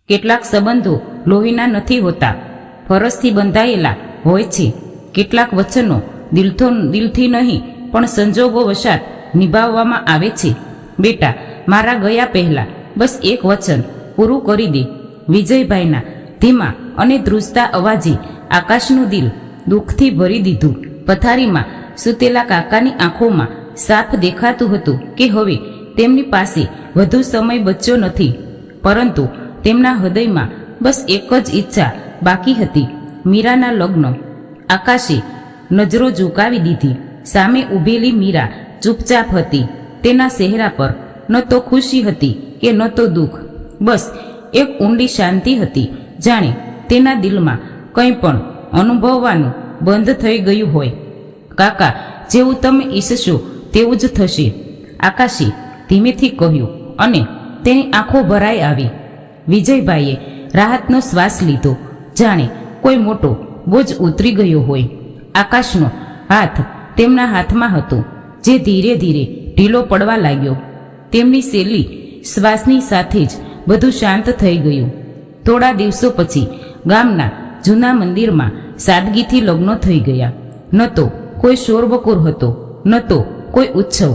કેટલાક સંબંધો લોહીના નથી હોતા, ફરજથી બંધાયેલા હોય છે. કેટલાક વચનો દિલથી નહીં પણ સંજોગો વશાત નિભાવવામાં આવે છે. બેટા, મારા ગયા પહેલા બસ એક વચન પૂરું કરી દે. વિજયભાઈના ધીમા અને ધ્રુજતા અવાજે આકાશનું દિલ દુઃખથી ભરી દીધું. પથારીમાં સૂતેલા કાકાની આંખોમાં સાફ દેખાતું હતું કે હવે તેમની પાસે વધુ સમય બચ્યો નથી, પરંતુ તેમના હૃદયમાં બસ એક જ ઈચ્છા બાકી હતી, મીરાના લગ્ન. આકાશે નજરો ઝુકાવી દીધી. સામે ઊભેલી મીરા ચૂપચાપ હતી. તેના ચહેરા પર ન તો ખુશી હતી કે ન તો દુઃખ, બસ એક ઊંડી શાંતિ હતી, જાણે તેના દિલમાં કંઈ પણ અનુભવવાનું બંધ થઈ ગયું હોય. કાકા, જેવું તમે ઈચ્છશો તેવું જ થશે, આકાશે ધીમેથી કહ્યું, અને તેની આંખો ભરાઈ આવી. વિજયભાઈએ રાહતનો શ્વાસ લીધો, જાણે કોઈ મોટો બોજ ઉતરી ગયો હોય. આકાશનો હાથ તેમના હાથમાં હતો, જે ધીરે ધીરે ઢીલો પડવા લાગ્યો. તેમની શૈલી શ્વાસની સાથે જ બધું શાંત થઈ ગયું. થોડા દિવસો પછી ગામના જૂના મંદિરમાં સાદગીથી લગ્નો થઈ ગયા. ન તો કોઈ શોરબકોર હતો, ન તો કોઈ ઉત્સવ.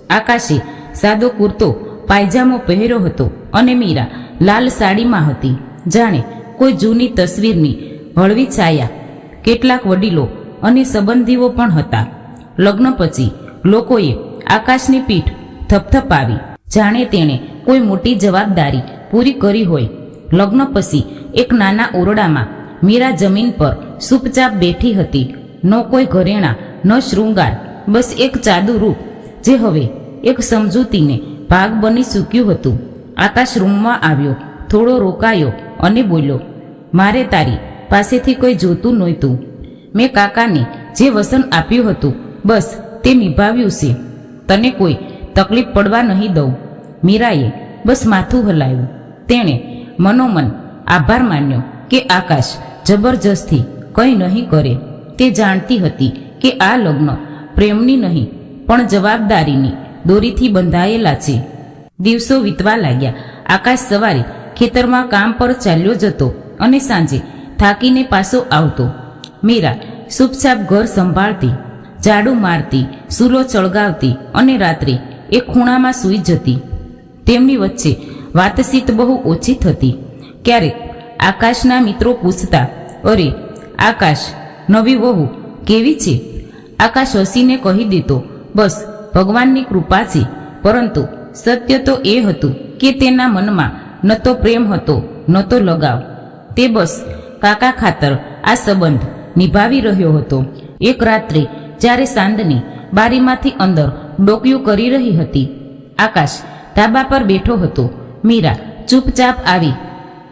આકાશે સાદો કુર્તો પાયજામો પહેર્યો હતો અને મીરા લાલ સાડીમાં હતી, જાણે કોઈ જૂની તસવીરની હળવી છાયા. કેટલાક વડીલો અને સંબંધીઓ પણ હતા. લગ્ન પછી લોકોએ આકાશની પીઠ થપથપાવી, જાણે તેણે કોઈ મોટી જવાબદારી પૂરી કરી હોય. લગ્ન પછી એક નાના ઓરડામાં મીરા જમીન પર ચૂપચાપ બેઠી હતી. ન કોઈ ઘરેણાં, ન શૃંગાર, બસ એક ચાદુ રૂપ, જે હવે એક સમજૂતીને ભાગ બની ચૂક્યું હતું. આકાશ રૂમમાં આવ્યો, થોડો રોકાયો અને બોલ્યો, મારે તારી પાસેથી કોઈ જોતું નહોતું. મેં કાકાને જે વસન આપ્યું હતું બસ તે નિભાવ્યું છે. તને કોઈ તકલીફ પડવા નહીં દઉં. મીરાએ બસ માથું હલાવ્યું. તેણે મનોમન આભાર માન્યો કે આકાશ જબરજસ્તી કંઈ નહીં કરે. તે જાણતી હતી કે આ લગ્ન પ્રેમની નહીં પણ જવાબદારીની દોરીથી બંધાયેલા છે. દિવસો વીતવા લાગ્યા. આકાશ સવારે ખેતરમાં કામ પર ચાલ્યો જતો અને સાંજે થાકીને પાછો આવતો. મીરા ચૂપચાપ ઘર સંભાળતી, ઝાડુ મારતી, સૂલો ચળગાવતી અને રાત્રે એક ખૂણામાં સૂઈ જતી. તેમની વચ્ચે વાતચીત બહુ ઓછી થતી. ક્યારેક આકાશના મિત્રો પૂછતા, અરે આકાશ, નવી વહુ કેવી છે? આકાશ હસીને કહી દેતો, બસ ભગવાનની કૃપા છે. પરંતુ સત્ય તો એ હતું કે તેના મનમાં ન તો પ્રેમ હતો, ન તો લગાવ. તે બસ કાકા ખાતર આ સંબંધ નિભાવી રહ્યો હતો. એક રાત્રે જ્યારે ચાંદની બારીમાંથી અંદર ડોકિયું કરી રહી હતી, આકાશ ધાબા પર બેઠો હતો. મીરા ચૂપચાપ આવી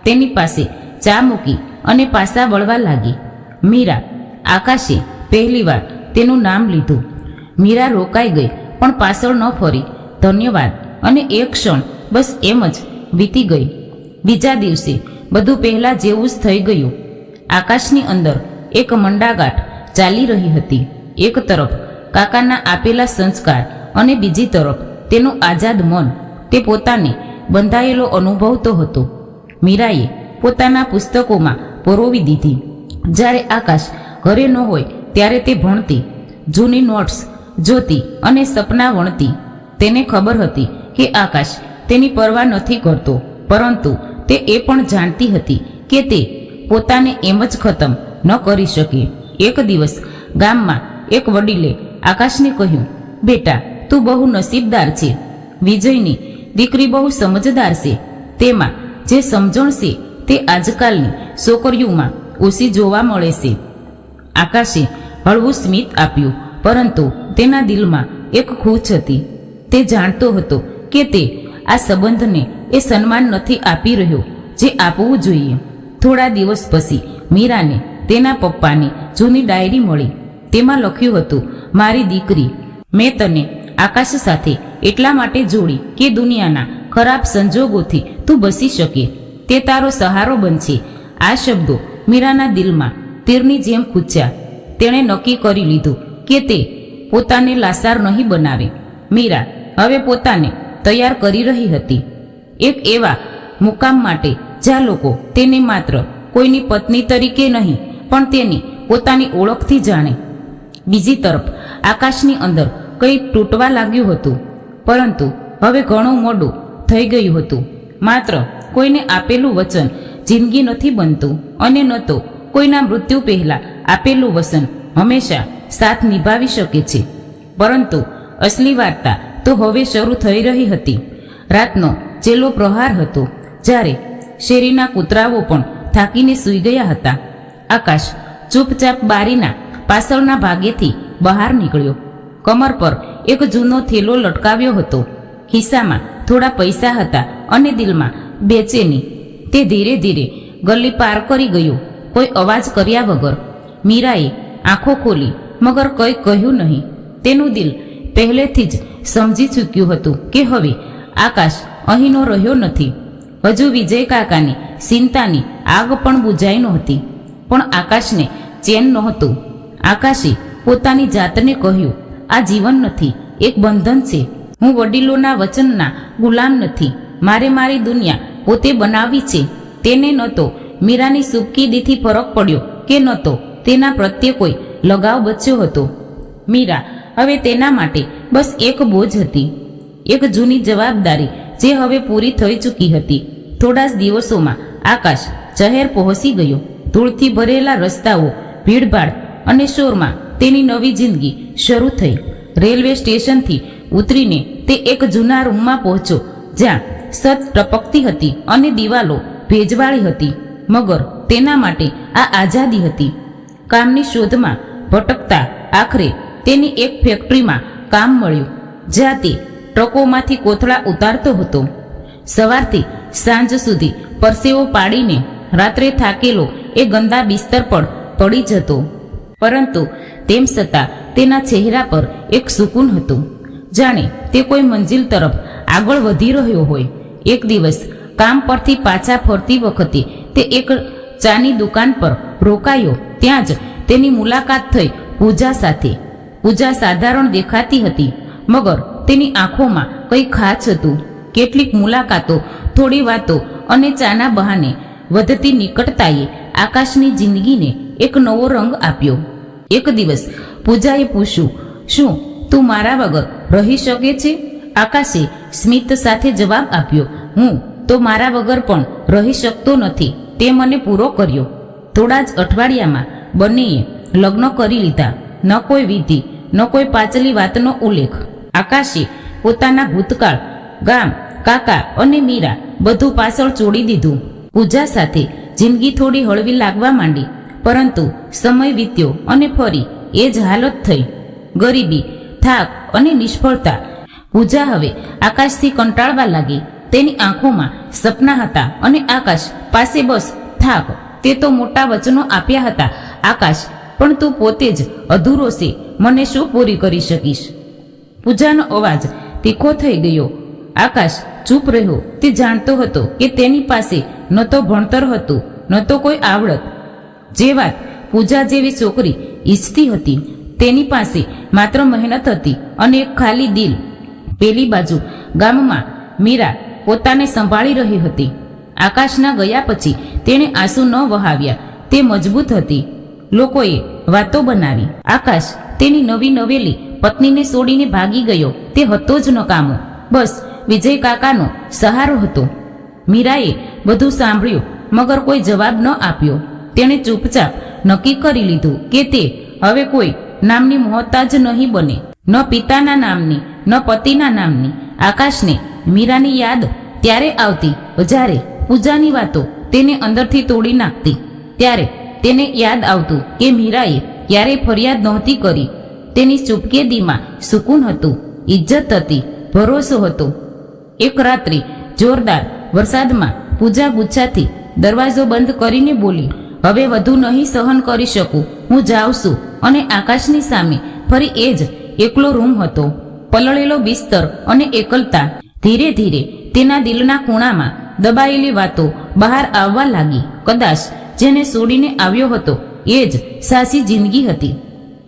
તેની પાસે ચા મૂકી અને પાછા વળવા લાગી. મીરા, આકાશે પહેલીવાર તેનું નામ લીધું. મીરા રોકાઈ ગઈ પણ પાછળ ન ફરી. ધન્યવાદ. અને એક ક્ષણ બસ એમ જ વીતી ગઈ. બીજા દિવસે બધું પહેલાં જેવું જ થઈ ગયું. આકાશની અંદર એક મંડાગાંઠ ચાલી રહી હતી. એક તરફ કાકાના આપેલા સંસ્કાર અને બીજી તરફ તેનું આઝાદ મન. તે પોતાને બંધાયેલો અનુભવતો હતો. મીરાએ પોતાના પુસ્તકોમાં પરોવી દીધી. જ્યારે આકાશ ઘરે ન હોય ત્યારે તે ભણતી, જૂની નોટ્સ જોતી અને સપના વણતી. તેને ખબર હતી કે આકાશ તેની પરવા નથી કરતો, પરંતુ તે એ પણ જાણતી હતી કે તે પોતાને એમ જ ખતમ ન કરી શકે. એક દિવસ ગામમાં એક વડીલે આકાશને કહ્યું, બેટા, તું બહુ નસીબદાર છે. વિજયની દીકરી બહુ સમજદાર છે. તેમાં જે સમજણ છે તે આજકાલની છોકરીઓમાં ઓછી જોવા મળે છે. આકાશે હળવું સ્મિત આપ્યું, પરંતુ તેના દિલમાં એક ખૂંચ હતી. તે જાણતો હતો કે તે આ સંબંધને એ સન્માન નથી આપી રહ્યો જે આપવું જોઈએ. થોડા દિવસ પછી મીરાને તેના પપ્પાની જૂની ડાયરી મળી. તેમાં લખ્યું હતું, મારી દીકરી, મેં તને આકાશ સાથે એટલા માટે જોડી કે દુનિયાના ખરાબ સંજોગોથી તું બચી શકે. તે તારો સહારો બનશે. આ શબ્દો મીરાના દિલમાં તીરની જેમ ખૂચ્યા. તેણે નક્કી કરી લીધું કે તે પોતાને લાચાર નહીં બનાવે. મીરા હવે પોતાને તૈયાર કરી રહી હતી. એક એવા મુકામ માટે જ્યાં લોકો તેને માત્ર કોઈની પત્ની તરીકે નહીં પણ તેની પોતાની ઓળખથી જાણે. બીજી તરફ આકાશની અંદર કંઈ તૂટવા લાગ્યું હતું, પરંતુ હવે ઘણું મોડું થઈ ગયું હતું. માત્ર કોઈને આપેલું વચન જિંદગી નથી બનતું, અને ન તો કોઈના મૃત્યુ પહેલા આપેલું વચન હંમેશા સાથ નિભાવી શકે છે. પરંતુ અસલી વાર્તા તો હવે શરૂ થઈ રહી હતી. રાતનો છેલ્લો પ્રહાર હતો, જ્યારે શેરીના કૂતરાઓ પણ થાકીને સૂઈ ગયા હતા. આકાશ ચૂપચાપ બારીના પાછળના ભાગેથી બહાર નીકળ્યો. કમર પર એક જૂનો થેલો લટકાવ્યો હતો. ખિસ્સામાં થોડા પૈસા હતા અને દિલમાં બેચેની. તે ધીરે ધીરે ગલી પાર કરી ગયો, કોઈ અવાજ કર્યા વગર. મીરાએ આંખો ખોલી, મગર કંઈ કહ્યું નહીં. તેનું દિલ પહેલેથી જ સમજી ચૂક્યું હતું કે હવે આકાશ અહીંનો રહ્યો નથી. હજુ વિજય કાકાની ચિંતાની આગ પણ બુઝાઈ નહોતી, પણ આકાશને ચેન નહોતું. આકાશે પોતાની જાતને કહ્યું, આ જીવન નથી, એક બંધન છે. હું વડીલોના વચનના ગુલામ નથી. મારે મારી દુનિયા પોતે બનાવવી છે. તેને ન તો મીરાની સુપકીદીથી ફરક પડ્યો કે ન તો તેના પ્રત્યે કોઈ લગાવ બચ્યો હતો. મીરા હવે તેના માટે બસ એક બોજ હતી, એક જૂની જવાબદારી જે હવે પૂરી થઈ ચૂકી હતી. થોડા જ દિવસોમાં આકાશ શહેર પહોંચી ગયો. ધૂળથી ભરેલા રસ્તાઓ, ભીડભાડ અને શોરમાં તેની નવી જિંદગી શરૂ થઈ. રેલવે સ્ટેશનથી ઉતરીને તે એક જૂના રૂમમાં પહોંચ્યો, જ્યાં છત ટપકતી હતી અને દિવાલો ભેજવાળી હતી. મગર તેના માટે આ આઝાદી હતી. કામની શોધમાં ભટકતા આખરે તેની એક ફેક્ટરીમાં કામ મળ્યું, જ્યાં તે ટ્રકોમાંથી કોથળા ઉતારતો હતો. સવારથી સાંજ સુધી પરસેવો પાડીને રાત્રે થાકેલો એ ગંદા બિસ્તર પર પડી જતો, પરંતુ તેમ છતાં તેના ચહેરા પર એક સુકૂન હતું, જાણે તે કોઈ મંજિલ તરફ આગળ વધી રહ્યો હોય. એક દિવસ કામ પરથી પાછા ફરતી વખતે તે એક ચાની દુકાન પર રોકાયો. ત્યાં જ તેની મુલાકાત થઈ પૂજા સાથે. પૂજા સાધારણ દેખાતી હતી, મગર તેની આંખોમાં કંઈ ખાસ હતું. કેટલીક મુલાકાતો, થોડી વાતો અને ચાના બહાને વધતી નિકટતાએ આકાશની જિંદગીને એક નવો રંગ આપ્યો. એક દિવસ પૂજાએ પૂછ્યું, શું તું મારા વગર રહી શકે છે? આકાશે સ્મિત સાથે જવાબ આપ્યો, હું તો મારા વગર પણ રહી શકતો નથી. તે મને પૂરો કર્યો. થોડા જ અઠવાડિયામાં બંનેએ લગ્ન કરી લીધા. ન કોઈ વિધિ, ન કોઈ પાછલી વાતનો ઉલ્લેખ. આકાશે પોતાના ભૂતકાળ, ગામ, કાકા અને મીરા બધું પાછળ છોડી દીધું. પૂજા સાથે જિંદગી થોડી હળવી લાગવા માંડી, પરંતુ સમય વીત્યો અને ફરી એ જ હાલત થઈ. ગરીબી, થાક અને નિષ્ફળતા. પૂજા હવે આકાશથી કંટાળવા લાગી. તેની આંખોમાં સપના હતા અને આકાશ પાસે બસ થાક. તે તો મોટા વચનો આપ્યા હતા, આકાશ, પણ તું પોતે જ અધૂરો છે. મને શું પૂરી કરી શકીશ? પૂજાનો અવાજ તીખો થઈ ગયો. આકાશ ચૂપ રહ્યો. તે જાણતો હતો કે તેની પાસે ન તો ભણતર હતું, ન તો કોઈ આવડત. જે વાત પૂજા જેવી છોકરી ઈચ્છતી હતી, તેની પાસે માત્ર મહેનત હતી અને એક ખાલી દિલ. પેલી બાજુ ગામમાં મીરા પોતાને સંભાળી રહી હતી. આકાશના ગયા પછી તેણે આંસુ ન વહાવ્યા. તે મજબૂત હતી. લોકોએ વાતો બનાવી. આકાશ તેની નવી નવેલી પત્નીને છોડીને ભાગી ગયો. તે હતો જ નકામો. બસ વિજય કાકાનો સહારો હતો. મીરાએ બધું સાંભળ્યું, મગર કોઈ જવાબ ન આપ્યો. તેણે ચૂપચાપ નક્કી કરી લીધું કે તે હવે કોઈ નામની મોહતાજ નહીં બને, ન પિતાના નામની, ન પતિના નામની. આકાશને મીરાની યાદ ત્યારે આવતી જ્યારે પૂજાની વાતો તેને અંદરથી તોડી નાખતી. ત્યારે તેને યાદ આવતું કે મીરાએ ક્યારેય ફરિયાદ નહોતી કરી. તેની ચૂપકેદીમાં સુકૂન હતું, ઇજ્જત હતી, ભરોસો હતો. એક રાત્રિ જોરદાર વરસાદમાં પૂજા ગુચ્છાથી દરવાજો બંધ કરીને બોલી, હવે વધુ નહીં સહન કરી શકું, હું જાઉં છું. અને આકાશની સામે ફરી એ જ એકલો રૂમ હતો, પલળેલો બિસ્તર અને એકલતા. ધીરે ધીરે તેના દિલના ખૂણામાં દબાયેલી વાતો બહાર આવવા લાગી. કદાચ જેને છોડીને આવ્યો હતો એ જ સાચી જિંદગી હતી.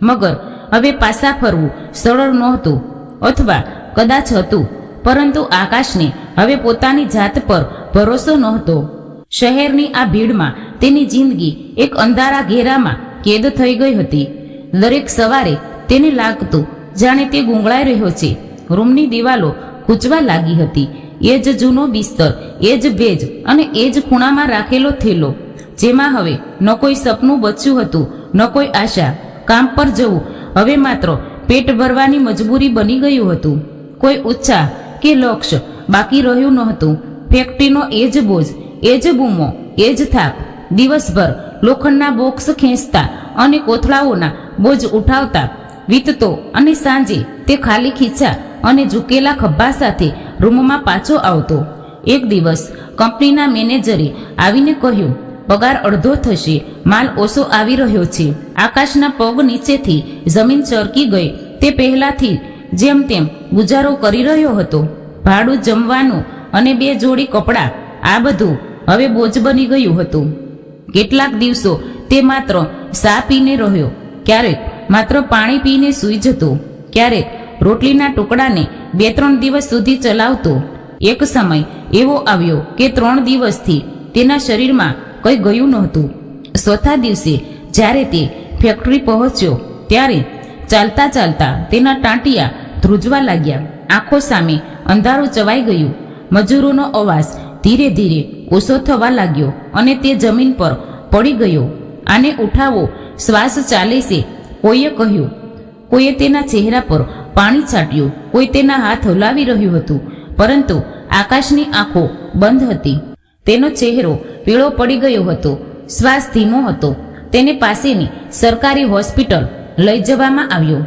મગર હવે પાછા ફરવું સરળ નહોતું, અથવા કદાચ હતું, પરંતુ આકાશને હવે પોતાની જાત પર ભરોસો નહોતો. શહેરની આ ભીડમાં તેની જિંદગી એક અંધારા ઘેરામાં કેદ થઈ ગઈ હતી. દરેક સવારે તેને લાગતું જાણે તે ગૂંગળાઈ રહ્યો છે. રૂમની દિવાલો ખૂંચવા લાગી હતી. એ જ જૂનો બિસ્તર, એ જ ભેજ અને એ જ ખૂણામાં રાખેલો થેલો, જેમાં હવે ન કોઈ સપનું બચ્યું હતું, ન કોઈ આશા. કામ પર જવું હવે માત્ર પેટ ભરવાની મજબૂરી બની ગયું હતું. કોઈ ઉત્સાહ કે લક્ષ્ય બાકી રહ્યું નહોતું. ફેક્ટરીનો એ જ બોજ, એ જ બૂમો, એ જ થાક. દિવસભર લોખંડના બોક્સ ખેંચતા અને કોથળાઓના બોજ ઉઠાવતા વીતતો અને સાંજે તે ખાલી ખીચા અને ઝૂકેલા ખભા સાથે રૂમમાં પાછો આવતો. એક દિવસ કંપનીના મેનેજરે આવીને કહ્યું, પગાર અડધો થશે, માલ ઓછો આવી રહ્યો છે. આકાશના પગ નીચેથી જમીન ચરકી ગઈ. તે પહેલાથી જેમ તેમ ગુજારો કરી રહ્યો હતો. ભાડું, જમવાનું અને 2 જોડી કપડાં, આ બધું હવે બોજ બની ગયું હતું. કેટલાક દિવસો તે માત્ર ચા પીને રહ્યો, ક્યારેક માત્ર પાણી પીને સૂઈ જતો, ક્યારેક રોટલીના ટુકડાને 2-3 દિવસ સુધી ચલાવતો. એક સમય એવો આવ્યો કે 3 દિવસથી તેના શરીરમાં કંઈ ગયું નહોતું. ચોથા દિવસે જ્યારે તે ફેક્ટરી પહોંચ્યો ત્યારે ચાલતા ચાલતા તેના ટાંટિયા ધ્રુજવા લાગ્યા. આંખો સામે અંધારું ચવાઈ ગયું. મજૂરોનો અવાજ ધીરે ધીરે ઓછો થવા લાગ્યો અને તે જમીન પર પડી ગયો. આને ઉઠાવો, શ્વાસ ચાલે છે, કોઈએ કહ્યું. કોઈએ તેના ચહેરા પર પાણી છાંટ્યું. કોઈ તેના હાથ હલાવી રહ્યું હતું, પરંતુ આકાશની આંખો બંધ હતી. તેનો ચહેરો પીળો પડી ગયો હતો. શ્વાસ ધીમો હતો. તેને પાસેની સરકારી હોસ્પિટલ લઈ જવામાં આવ્યો.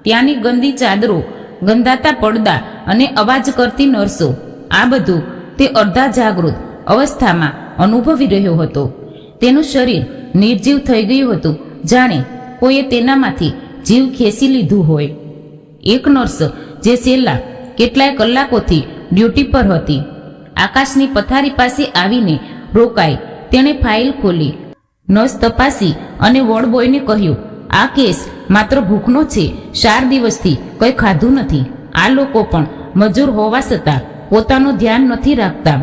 ત્યાંની ગંદી ચાદરો, ગંધાતા પડદા અને અવાજ કરતી નર્સો, આ બધું તે અર્ધા જાગૃત અવસ્થામાં અનુભવી રહ્યો હતો. તેનું શરીર નિર્જીવ થઈ ગયું હતું, જાણે કોઈએ તેનામાંથી જીવ ખેંચી લીધું હોય. એક નર્સ જે છેલ્લા કેટલાય કલાકોથી ડ્યુટી પર હતી, આકાશની પથારી પાસે આવીને રોકાઈ. તેણે ફાઇલ ખોલી, નસ તપાસી અને વોર્ડ બોયને કહ્યું, આ કેસ માત્ર ભૂખનો છે. 4 દિવસથી કંઈ ખાધું નથી. આ લોકો પણ મજૂર હોવા છતાં પોતાનું ધ્યાન નથી રાખતા.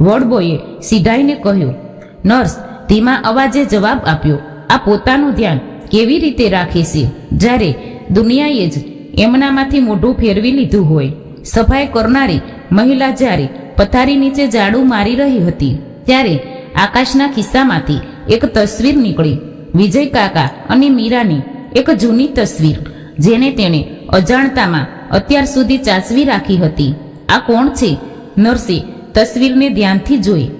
વોર્ડ બોયે સીધાઈને કહ્યું. નર્સ ધીમા અવાજે જવાબ આપ્યો, આ પોતાનું ધ્યાન કેવી રીતે રાખે છે જ્યારે દુનિયાએ જ એમનામાંથી મોઢું ફેરવી લીધું હોય. સફાઈ કરનારી મહિલા જ્યારે પથારી નીચે ઝાડુ મારી રહી હતી ત્યારે આકાશના ખિસ્સામાંથી એક તસવીર નીકળી. વિજય કાકા અને મીરાની એક જૂની તસવીર, જેને તેણે અજાણતામાં અત્યાર સુધી ચાચવી રાખી હતી. આ કોણ છે? નર્સે તસવીરને ધ્યાનથી જોઈ.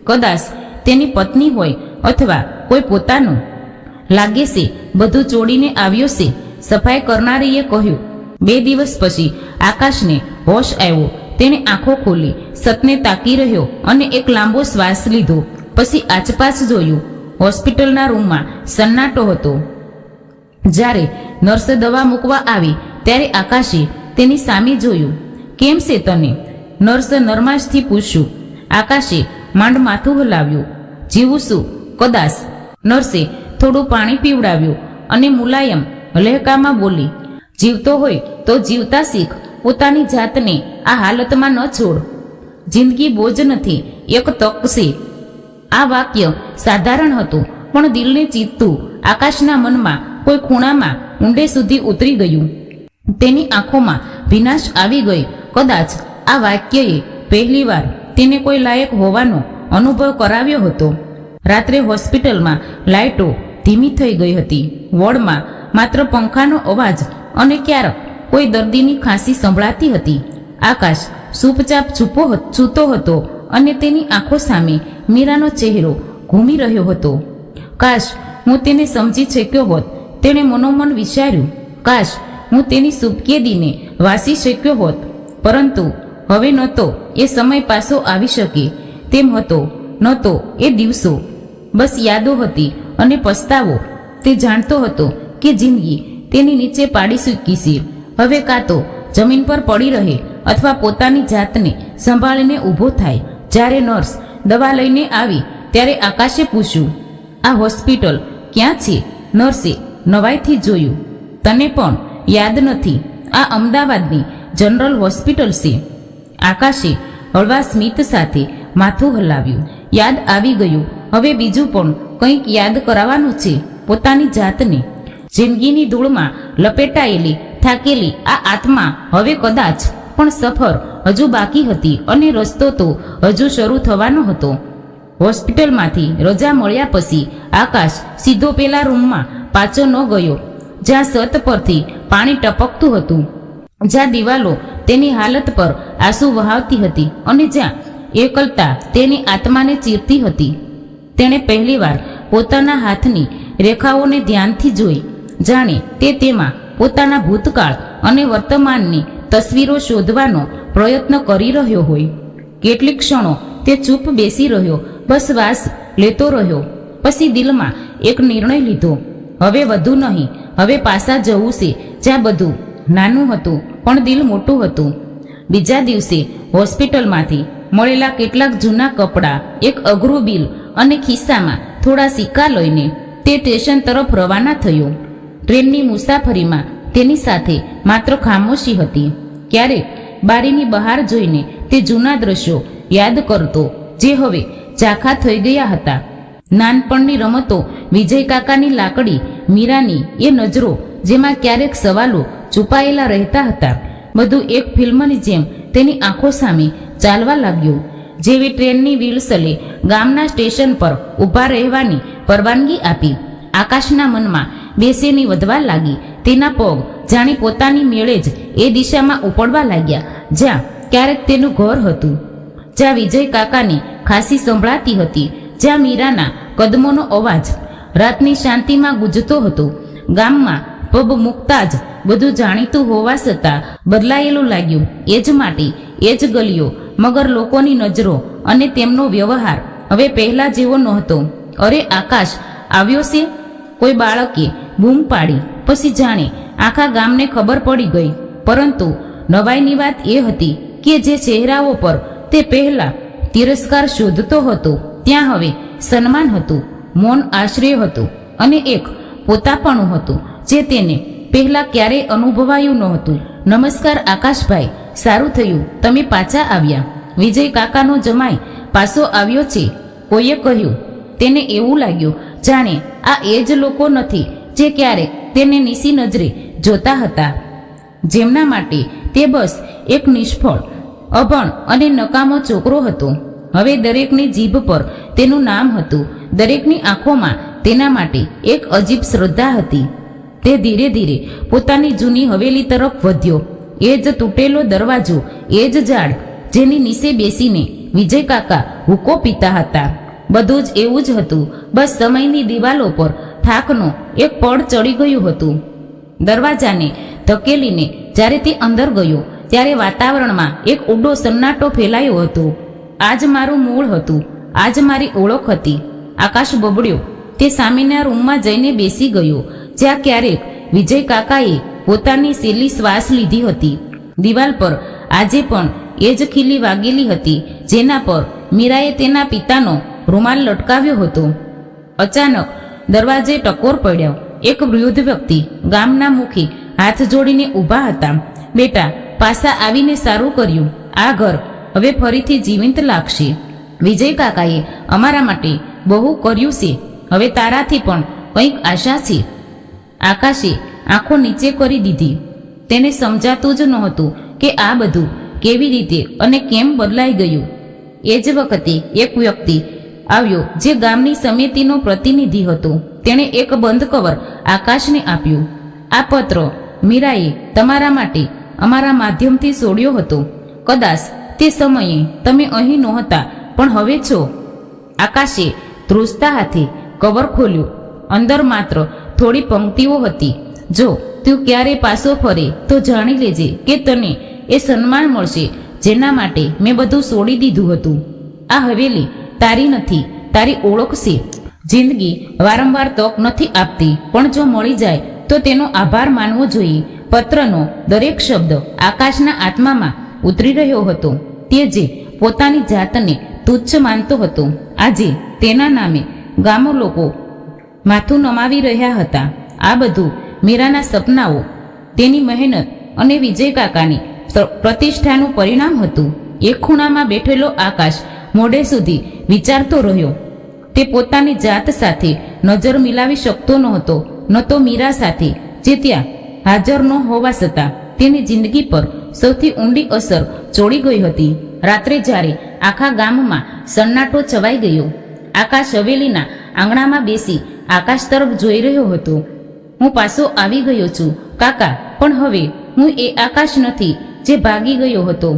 કદાચ તેની પત્ની હોય અથવા કોઈ પોતાનું. લાગે છે બધું ચોડીને આવ્યો છે, સફાઈ કરનારીએ કહ્યું. 2 દિવસ પછી આકાશને હોશ આવ્યો. તેણે આંખો ખોલી, સતને તાકી રહ્યો અને એક લાંબો શ્વાસ લીધો. પછી આસપાસ જોયું. હોસ્પિટલના રૂમમાં સન્નાટો હતો. જ્યારે નર્સે દવા મૂકવા આવી ત્યારે આકાશે તેની સામે જોયું. કેમ છે તને? નર્સે નરમાશથી પૂછ્યું. આકાશે માંડ માથું હલાવ્યું. જીવું છું કદાચ. નર્સે થોડું પાણી પીવડાવ્યું અને મુલાયમ લહેકામાં બોલી, જીવતો હોય તો જીવતા શીખ. પોતાની જાતને આ હાલતમાં ન છોડ. જિંદગી બોજ નથી, એક તક છે. આ વાક્ય સાધારણ હતું, પણ દિલને ચીરતું. આકાશના મનમાં કોઈ ખૂણામાં ઊંડે સુધી ઉતરી ગયું. તેની આંખોમાં વિનાશ આવી ગઈ. કદાચ આ વાક્યએ પહેલીવાર તેને કોઈ લાયક હોવાનો અનુભવ કરાવ્યો હતો. રાત્રે હોસ્પિટલમાં લાઇટો ધીમી થઈ ગઈ હતી. વોર્ડમાં માત્ર પંખાનો અવાજ અને ક્યારેક કોઈ દર્દીની ખાંસી સંભળાતી હતી. આકાશ ચૂપચાપ સૂતો હતો અને તેની આંખો સામે મીરાનો ચહેરો ઘૂમી રહ્યો હતો. કાશ હું તેને સમજી શક્યો હોત, તેણે મનોમન વિચાર્યું. કાશ હું તેની સુપકેદીને વાસી શક્યો હોત, પરંતુ હવે ન તો એ સમય પાછો આવી શકે તેમ હતો, ન તો એ દિવસો. બસ યાદો હતી અને પસ્તાવો. તે જાણતો હતો કે જિંદગી તેની નીચે પાડી ચૂકી છે. હવે કાં તો જમીન પર પડી રહે અથવા પોતાની જાતને સંભાળીને ઊભો થાય. જ્યારે નર્સ દવા લઈને આવી ત્યારે આકાશે પૂછ્યું, આ હોસ્પિટલ ક્યાં છે? નર્સે નવાઈથી જોયું. તને પણ યાદ નથી? આ અમદાવાદની જનરલ હોસ્પિટલ છે. આકાશે હળવા સ્મિત સાથે માથું હલાવ્યું. યાદ આવી ગયું, હવે બીજું પણ કંઈક યાદ કરાવવાનું છે પોતાની જાતને. જિંદગીની ધૂળમાં લપેટાયેલી થાકેલી આ આત્મા હવે કદાચ પણ સફર હજુ બાકી હતી અને રસ્તો તો હજુ શરૂ થવાનો હતો. હોસ્પિટલમાંથી રજા મળ્યા પછી આકાશ સીધો પેલા રૂમમાં પાછો ન ગયો જ્યાં છત પરથી પાણી ટપકતું હતું, જ્યાં દિવાલો તેની હાલત પર આંસુ વહાવતી હતી અને જ્યાં એકલતા તેની આત્માને ચીરતી હતી. તેણે પહેલીવાર પોતાના હાથની રેખાઓને ધ્યાનથી જોઈ, જાણે તે તેમાં પોતાના ભૂતકાળ અને વર્તમાનની તસવીરો શોધવાનો પ્રયત્ન કરી રહ્યો હોય. કેટલીક ક્ષણો તે ચૂપ બેસી રહ્યો, બસ શ્વાસ લેતો રહ્યો. પછી દિલમાં એક નિર્ણય લીધો, હવે વધુ નહીં, હવે પાછા જવું છે જ્યાં બધું નાનું હતું પણ દિલ મોટું હતું. બીજા દિવસે હોસ્પિટલમાંથી મળેલા કેટલાક જૂના કપડાં, એક અઘરું બિલ અને ખિસ્સામાં થોડા સિક્કા લઈને તે સ્ટેશન તરફ રવાના થયો. ટ્રેનની મુસાફરીમાં તેની સાથે માત્ર ખામોશી હતી. ક્યારેક બારીની બહાર જોઈને તે જૂના દ્રશ્યો યાદ કરતો જે હવે ઝાંખા થઈ ગયા હતા. નાનપણની રમતો, વિજય કાકાની લાકડી, મીરાની એ નજરો જેમાં ક્યારેક સવાલો છુપાયેલા રહેતા હતા. બધું એક ફિલ્મની જેમ તેની આંખો સામે ચાલવા લાગ્યું. જેવી ટ્રેનની વ્હીલ્સલે ગામના સ્ટેશન પર ઊભા રહેવાની પરવાનગી આપી, આકાશના મનમાં બેસેની વધવા લાગી. તેના પગ જાણે પોતાની મેળે જ એ દિશામાં ઉપડવા લાગ્યા જ્યાં ક્યારેક તેનું ઘર હતું, જ્યાં વિજય કાકાની ખાંસી સંભળાતી હતી, જ્યાં મીરાના કદમોનો અવાજ રાતની શાંતિમાં ગુંજતો હતો. ગામમાં પગ મૂકતા જ બધું જાણીતું હોવા છતાં બદલાયેલું લાગ્યું. એ જ માટી, એ જ ગલીઓ, મગર લોકોની નજરો અને તેમનો વ્યવહાર હવે પહેલા જેવો નહોતો. અરે આકાશ આવ્યો છે, કોઈ બાળકે બૂમ પાડી. પછી જાણે આખા ગામને ખબર પડી ગઈ. પરંતુ નવાઈની વાત એ હતી કે જે ચહેરાઓ પર તે પહેલા તિરસ્કાર શોધતો હતો ત્યાં હવે સન્માન હતું, મૌન આશ્રય હતું અને એક પોતાપણું હતું જે તેને પહેલા ક્યારેય અનુભવાયું નહોતું. નમસ્કાર આકાશભાઈ, સારું થયું તમે પાછા આવ્યા. વિજય કાકાનો જમાઈ પાછો આવ્યો છે, કોઈએ કહ્યું. તેને એવું લાગ્યું જાણે આ એ જ લોકો નથી જે ક્યારેક તેને નીસી નજરે જોતા હતા, જેમના માટે તે બસ એક નિષ્ફળ, અભણ અને નકામો છોકરો હતો. હવે દરેકની જીભ પર તેનું નામ હતું, દરેકની આંખોમાં તેના માટે એક અજીબ શ્રદ્ધા હતી. તે ધીરે ધીરે પોતાની જૂની હવેલી તરફ વધ્યો. એ જ તૂટેલો દરવાજો, એ જ ઝાડ જેની નીચે બેસીને વિજય કાકા હુક્કો પીતા હતા, બધું જ એવું જ હતું. બસ સમયની દિવાલો પર થાકનો એક પડ ચડી ગયું હતું. દરવાજાને ધકેલીને જ્યારે તે અંદર ગયો ત્યારે વાતાવરણમાં એક ઊંડો સન્નાટો ફેલાયો હતો. આજ મારું મૂળ હતું, આજ મારી ઓળખ હતી. આકાશ બબડ્યો. તે સામેના રૂમમાં જઈને બેસી ગયો જ્યાં ક્યારેક વિજય કાકાએ પોતાની છેલ્લી શ્વાસ લીધી હતી. દિવાલ પર આજે પણ એ જ ખીલી વાગેલી હતી જેના પર મીરાએ તેના પિતાનો રૂમાલ લટકાવ્યો હતો. અચાનક દરવાજે ટકોર પડ્યો. એક વૃદ્ધ વ્યક્તિ ગામના મુખી હાથ જોડીને ઊભા હતા. બેટા, પાછા આવીને સારું કર્યું. આ ઘર હવે ફરીથી જીવંત લાગશે. વિજય કાકાએ અમારા માટે બહુ કર્યું છે, હવે તારાથી પણ કંઈક આશા છે. આકાશે આંખો નીચે કરી દીધી. તેને સમજાતું જ નહોતું કે આ બધું કેવી રીતે અને કેમ બદલાઈ ગયું. એ જ વખતે એક વ્યક્તિ આવ્યો જે ગામની સમિતિનો પ્રતિનિધિ હતો. તેણે એક બંધ કવર આકાશને આપ્યું. આ પત્ર મીરાએ તમારા માટે અમારા માધ્યમથી છોડ્યો હતો. કદાચ તે સમયે તમે અહીં નહોતા પણ હવે છો. આકાશે ધ્રુજતા હાથે કવર ખોલ્યું. અંદર માત્ર થોડી પંક્તિઓ હતી. જો તું ક્યારે પાછો ફરે તો જાણી લેજે કે તને એ સન્માન મળશે જેના માટે મેં બધું છોડી દીધું હતું. આ હવેલી તારી નથી, તારી ઓળખ છે. જિંદગી વારંવાર તક નથી આપતી, પણ જો મળી જાય તો તેનો આભાર માનવો જોઈએ. પત્રનો દરેક શબ્દ આકાશના આત્મામાં ઉતરી રહ્યો હતો. તે જે પોતાની જાતને તુચ્છ માનતો હતો, આજે તેના નામે ગામો લોકો માથું નમાવી રહ્યા હતા. આ બધું મીરાના સપનાઓ, તેની મહેનત અને વિજય કાકાની પ્રતિષ્ઠાનું પરિણામ હતું. એક ખૂણામાં બેઠેલો આકાશ મોડે સુધી વિચારતો રહ્યો. તે પોતાની જાત સાથે નજર મિલાવી શકતો નહોતો, ન તો મીરા સાથે, જે ત્યાં હાજર ન હોવા છતાં તેની જિંદગી પર સૌથી ઊંડી અસર ચોળી ગઈ હતી. રાત્રે જ્યારે આખા ગામમાં સન્નાટો છવાઈ ગયો, આકાશ હવેલીના આંગણામાં બેસી આકાશ તરફ જોઈ રહ્યો હતો. હું પાછો આવી ગયો છું કાકા, પણ હવે હું એ આકાશ નથી જે ભાગી ગયો હતો.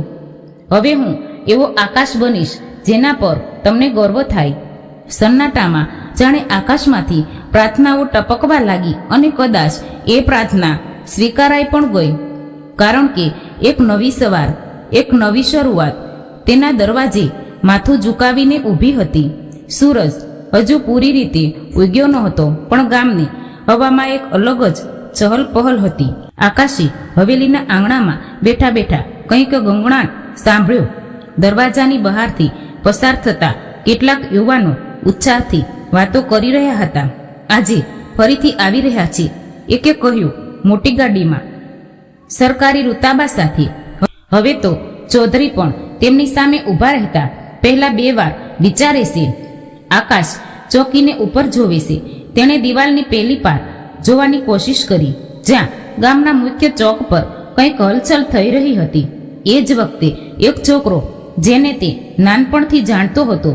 હવે હું એવો આકાશ બનીશ જેના પર તમને ગર્વ થાય. સન્નાટામાં જાણે આકાશમાંથી પ્રાર્થનાઓ ટપકવા લાગી અને કદાચ એ પ્રાર્થના સ્વીકારાઈ પણ ગઈ, કારણ કે એક નવી સવાર, એક નવી શરૂઆત તેના દરવાજે માથું ઝુકાવીને ઊભી હતી. સૂરજ હજુ પૂરી રીતે ઉગ્યો નહોતો, પણ ગામની હવામાં એક અલગ જ ચહલ પહલ હતી. આકાશે હવેલીના આંગણામાં બેઠા બેઠા કંઈક ગંગણાટ સાંભળ્યો. દરવાજાની બહારથી પસાર થતા કેટલાક યુવાનો ઉત્સાહથી વાતો કરી રહ્યા હતા. આજે ફરીથી આવી રહ્યા છે, એકે કહ્યું, મોટી ગાડીમાં સરકારી રૂતાબા સાથે. હવે તો ચૌધરી પણ તેમની સામે ઊભા રહેતા પહેલા 2 વાર વિચારે છે. આકાશ ચોકીને ઉપર જોવે છે. તેણે દિવાલની પેલી પાર જોવાની કોશિશ કરી, જ્યાં ગામના મુખ્ય ચોક પર કંઈક હલચલ થઈ રહી હતી. એ જ વખતે એક છોકરો, જેને તે નાનપણથી જાણતો હતો,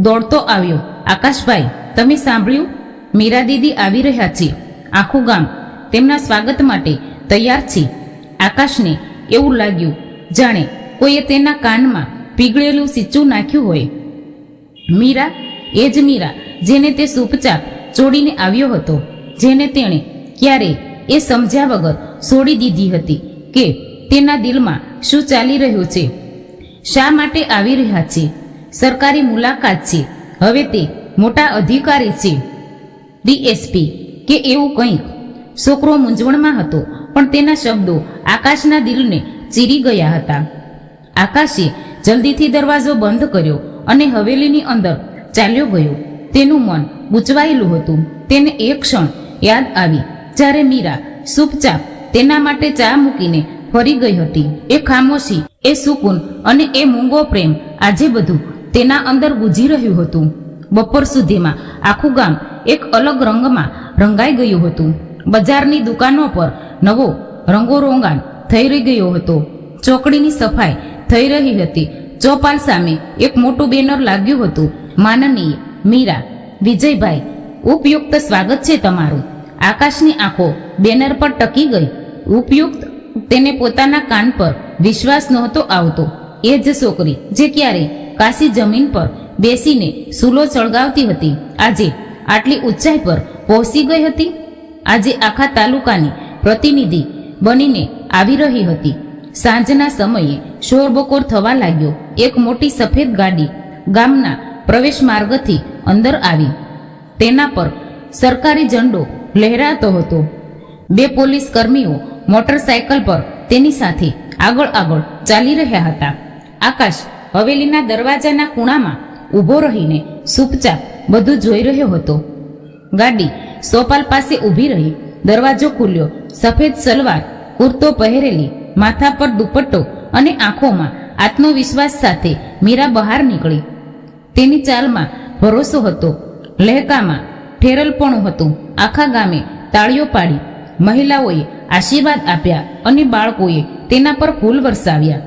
દોડતો આવ્યો. આકાશભાઈ, તમે સાંભળ્યું? મીરા દીદી આવી રહ્યા છે. આખું ગામ તેમના સ્વાગત માટે તૈયાર છે. આકાશને એવું લાગ્યું જાણે કોઈએ તેના કાનમાં પીગળેલું સીચું નાખ્યું હોય. મીરા, એ જ મીરા જેને તે સૂપચાપ ચોડીને આવ્યો હતો, જેને તેણે ક્યારેય એ સમજ્યા વગર છોડી દીધી હતી કે તેના દિલમાં શું ચાલી રહ્યું છે, શા માટે આવી રહ્યા છે. સરકારી મુલાકાત છે. હવે તે મોટા અધિકારી છે, ડીએસપી કે એવું કંઈક. છોકરો મૂંઝવણમાં હતો, પણ તેના શબ્દો આકાશના દિલને ચીરી ગયા હતા. આકાશે જલ્દીથી દરવાજો બંધ કર્યો અને હવેલીની અંદર ચાલ્યો ગયો. તેનું મન ગૂંચવાયેલું હતું. તેને એક ક્ષણ યાદ આવી જ્યારે મીરા ચૂપચાપ તેના માટે ચા મૂકીને ફરી ગઈ હતી. એ ખામોશી, એ સુકૂન અને એ મૂંગો પ્રેમ, આજે બધું તેના અંદર ગુંજી રહ્યું હતું. બપોર સુધીમાં આખું ગામ એક અલગ રંગમાં રંગાઈ ગયું હતું. બજારની દુકાનો પર નવો રંગોરોગાન થઈ રહી ગયો હતો. ચોકડીની સફાઈ થઈ રહી હતી. ચોપાલ સામે એક મોટું બેનર લાગ્યું હતું, માનનીય મીરા વિજયભાઈ, ઉપયુક્ત સ્વાગત છે તમારું. આકાશની આંખો બેનર પર ટકી ગઈ. ઉપયુક્ત? તેને પોતાના કાન પર વિશ્વાસ નહોતો આવતો. એ જ છોકરી જે ક્યારેય કાશી જમીન પર બેસીને સૂલો સળગાવતી હતી, આજે આટલી ઊંચાઈ પર પહોંચી ગઈ હતી. આજે આખા તાલુકાની પ્રતિનિધિ બનીને આવી રહી હતી. સાંજના સમયે શોરબકોર થવા લાગ્યો. એક મોટી સફેદ ગાડી ગામના પ્રવેશ માર્ગથી અંદર આવી. તેના પર સરકારી ઝંડો લહેરાતો હતો. 2 પોલીસ કર્મીઓ મોટરસાયકલ પર તેની સાથે આગળ આગળ ચાલી રહ્યા હતા. આકાશ હવેલીના દરવાજાના ખૂણામાં ઊભો રહીને ચૂપચાપ બધું જોઈ રહ્યો હતો. ગાડી સોપાલ પાસે ઊભી રહી. દરવાજો ખુલ્યો. સફેદ સલવાર કુર્તો પહેરેલી, માથા પર દુપટ્ટો અને આંખોમાં આત્મવિશ્વાસ સાથે મીરા બહાર નીકળી. તેની ચાલમાં ભરોસો હતો, લહેકામાં ઠેરલપણું હતું. આખા ગામે તાળીઓ પાડી, મહિલાઓએ આશીર્વાદ આપ્યા અને બાળકોએ તેના પર ફૂલ વરસાવ્યા.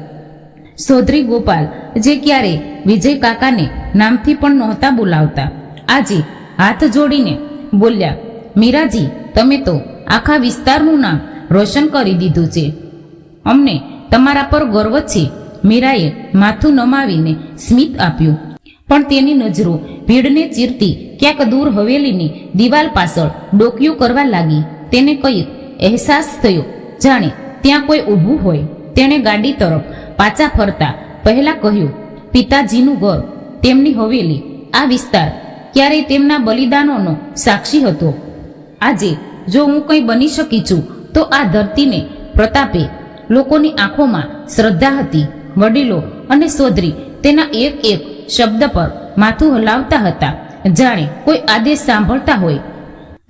ચૌધરી ગોપાલ, જે ક્યારેય વિજય કાકાને નામથી પણ નહોતા બોલાવતા, આજે હાથ જોડીને બોલ્યા, મીરાજી, તમે તો આખા વિસ્તારનું નામ રોશન કરી દીધું છે. અમને તમારા પર ગર્વ છે. મીરાએ માથું નમાવીને સ્મિત આપ્યું, પણ તેની નજરો ભીડને ચીરતી ક્યાંક દૂર હવેલીની દિવાલ પાછળ ડોકિયું કરવા લાગી. તેને કંઈક અહેસાસ થયો, જાણે ત્યાં કોઈ ઊભું હોય. તેણે ગાડી તરફ પાછા ફરતા પહેલા કહ્યું, પિતાજીનું ઘર, તેમની હવેલી, આ વિસ્તાર ક્યારેય તેમના બલિદાનોનો સાક્ષી હતો. આજે જો હું કંઈ બની શકી છું તો આ ધરતીને પ્રતાપે. લોકોની આંખોમાં શ્રદ્ધા હતી. વડીલો અને ચૌધરી તેના એક એક શબ્દ પર માથું હલાવતા હતા, જાણે કોઈ આદેશ સાંભળતા હોય.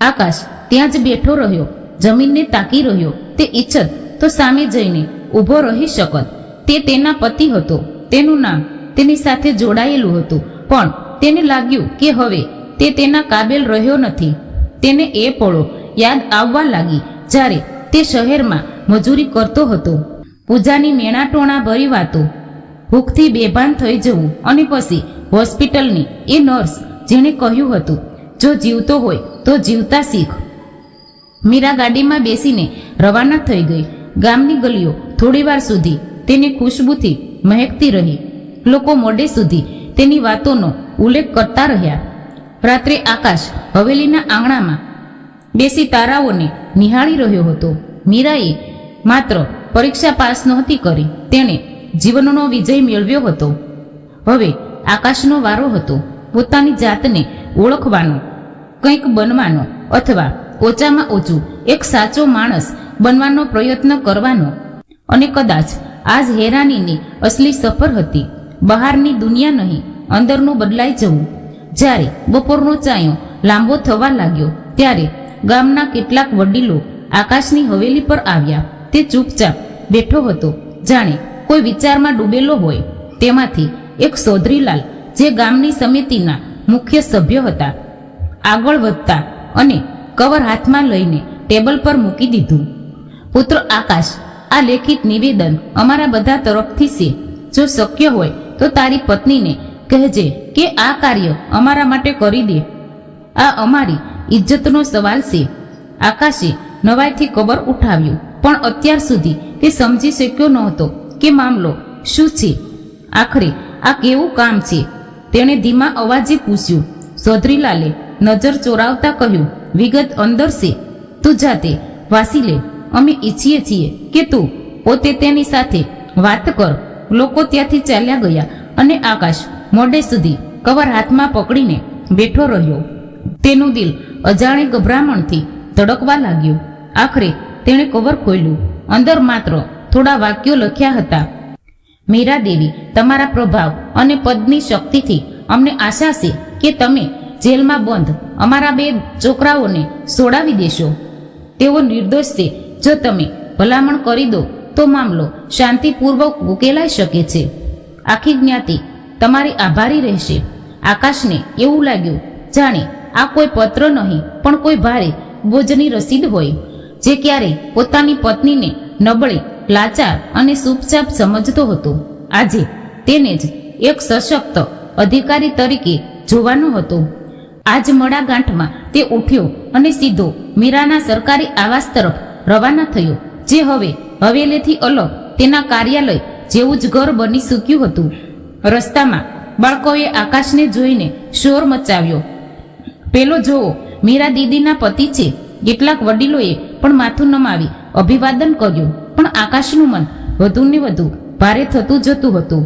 આકાશ ત્યાં જ બેઠો રહ્યો, જમીનને તાકી રહ્યો. તે ઈચ્છત તો સામે જઈને ઊભો રહી શકત. તે તેના પતિ હતો, તેનું નામ તેની સાથે જોડાયેલું હતું, પણ તેને લાગ્યું કે હવે તે તેના કાબેલ રહ્યો નથી. તેને એ પળો યાદ આવવા લાગી જ્યારે તે શહેરમાં મજૂરી કરતો હતો. પૂજાની મેણાટોણા ભરી વાતો, ભૂખથી બેભાન થઈ જવું, અને પછી હોસ્પિટલની એ નર્સ જેણે કહ્યું હતું, જો જીવતો હોય તો જીવતા શીખ. મીરા ગાડીમાં બેસીને રવાના થઈ ગઈ. ગામની ગલીઓ થોડીવાર સુધી તેની ખુશ્બુથી મહેકતી રહી. લોકો મોડે સુધી તેની વાતોનો ઉલ્લેખ કરતા રહ્યા. રાત્રે આકાશ હવેલીના આંગણામાં બેસી તારાઓને નિહાળી રહ્યો હતો. મીરાએ માત્ર પરીક્ષા પાસ નહોતી કરી, તેણે જીવનનો વિજય મેળવ્યો હતો. હવે આકાશનો વારો હતો પોતાની જાતને ઓળખવાનો, કંઈક બનવાનો, અથવા ઓછામાં ઓછું એક સાચો માણસ બનવાનો પ્રયત્ન કરવાનો. અને કદાચ આ જ હેરાનીની અસલી સફર હતી. બહારની દુનિયા નહીં, અંદરનું બદલાઈ જવું. જ્યારે બપોરનો ચાયો લાંબો થવા લાગ્યો ત્યારે ગામના કેટલાક વડીલો આકાશની હવેલી પર આવ્યા. તે ચૂપચાપ બેઠો હતો, જાણે કોઈ વિચારમાં ડૂબેલો હોય. તેમાંથી એક ચૌધરીલાલ, જે ગામની સમિતિના મુખ્ય સભ્ય હતા, આગળ વધતા અને કવર હાથમાં લઈને ટેબલ પર મૂકી દીધું. પુત્ર આકાશ, આ લેખિત નિવેદન અમારા બધા તરફથી છે. જો શક્ય હોય તો તારી પત્નીને કહેજે કે આ કાર્ય અમારા માટે કરી દે. આ અમારી ઇજ્જતનો સવાલ છે. આકાશે નવાઈથી કબર ઉઠાવ્યું, પણ અત્યાર સુધી તે સમજી શક્યો નહોતો કે મામલો શું છે. આખરે આ કેવું કામ છે? તેણે ધીમા અવાજે પૂછ્યું. ચૌધરીલાલે નજર ચોરાવતા કહ્યું, વિગત અંદર છે, તું જાતે વાંચી લે. અમે ઈચ્છીએ છીએ કે તું પોતે તેની સાથે વાત કર. લોકો ત્યાંથી ચાલ્યા ગયા અને આકાશ મોડે સુધી કવર હાથમાં પકડીને બેઠો રહ્યો. તેનું દિલ અજાણે ગભરામણથી ધડકવા લાગ્યું. આખરે તેણે કવર ખોલ્યું. અંદર માત્ર થોડા વાક્યો લખ્યા હતા. મીરા દેવી, તમારા પ્રભાવ અને પદની શક્તિથી અમને આશા છે કે તમે જેલમાં બંધ અમારા 2 છોકરાઓને છોડાવી દેશો. તેઓ નિર્દોષ છે. જો તમે ભલામણ કરી દો તો મામલો શાંતિપૂર્વક ઉકેલાઈ શકે છે. આખી જ્ઞાતિ તમારી આભારી રહેશે. આકાશને એવું લાગ્યું જાણે આ કોઈ પત્ર નહીં, પણ કોઈ ભારે બોજની રસીદ હોય. જે ક્યારેય પોતાની પત્નીને નબળી, લાચાર અને ચૂપચાપ સમજતો હતો, આજે તેને જ એક સશક્ત અધિકારી તરીકે જોવાનો હતો. આજ મડાગાંઠમાં તે ઉઠ્યો અને સીધો મીરાના સરકારી આવાસ તરફ રવાના થયો, જે હવે હવેલીથી અલગ તેના કાર્યાલય જેવું જ ઘર બની ચૂક્યું હતું. રસ્તામાં બાળકોએ આકાશને જોઈને શોર મચાવ્યો. પેલો જોવો, મીરા દીદીના પતિ છે. કેટલાક વડીલોએ પણ માથું નમાવી અભિવાદન કર્યું, પણ આકાશનું મન વધુ ને વધુ ભારે થતું જતું હતું.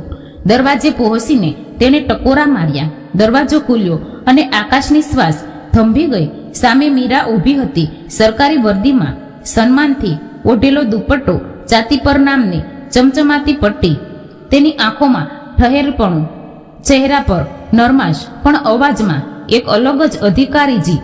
દરવાજે પહોંચીને તેણે ટકોરા માર્યા. દરવાજો ખુલ્યો અને આકાશની શ્વાસ થંભી ગઈ. સામે મીરા ઊભી હતી, સરકારી વર્દીમાં, સન્માનથી ઓઢેલો દુપટ્ટો, છાતી પર નામની ચમચમાતી પટ્ટી. તેની આંખોમાં ઠહેરપણું, ચહેરા પર નરમાશ, પણ અવાજમાં એક અલગ જ અધિકારીજી.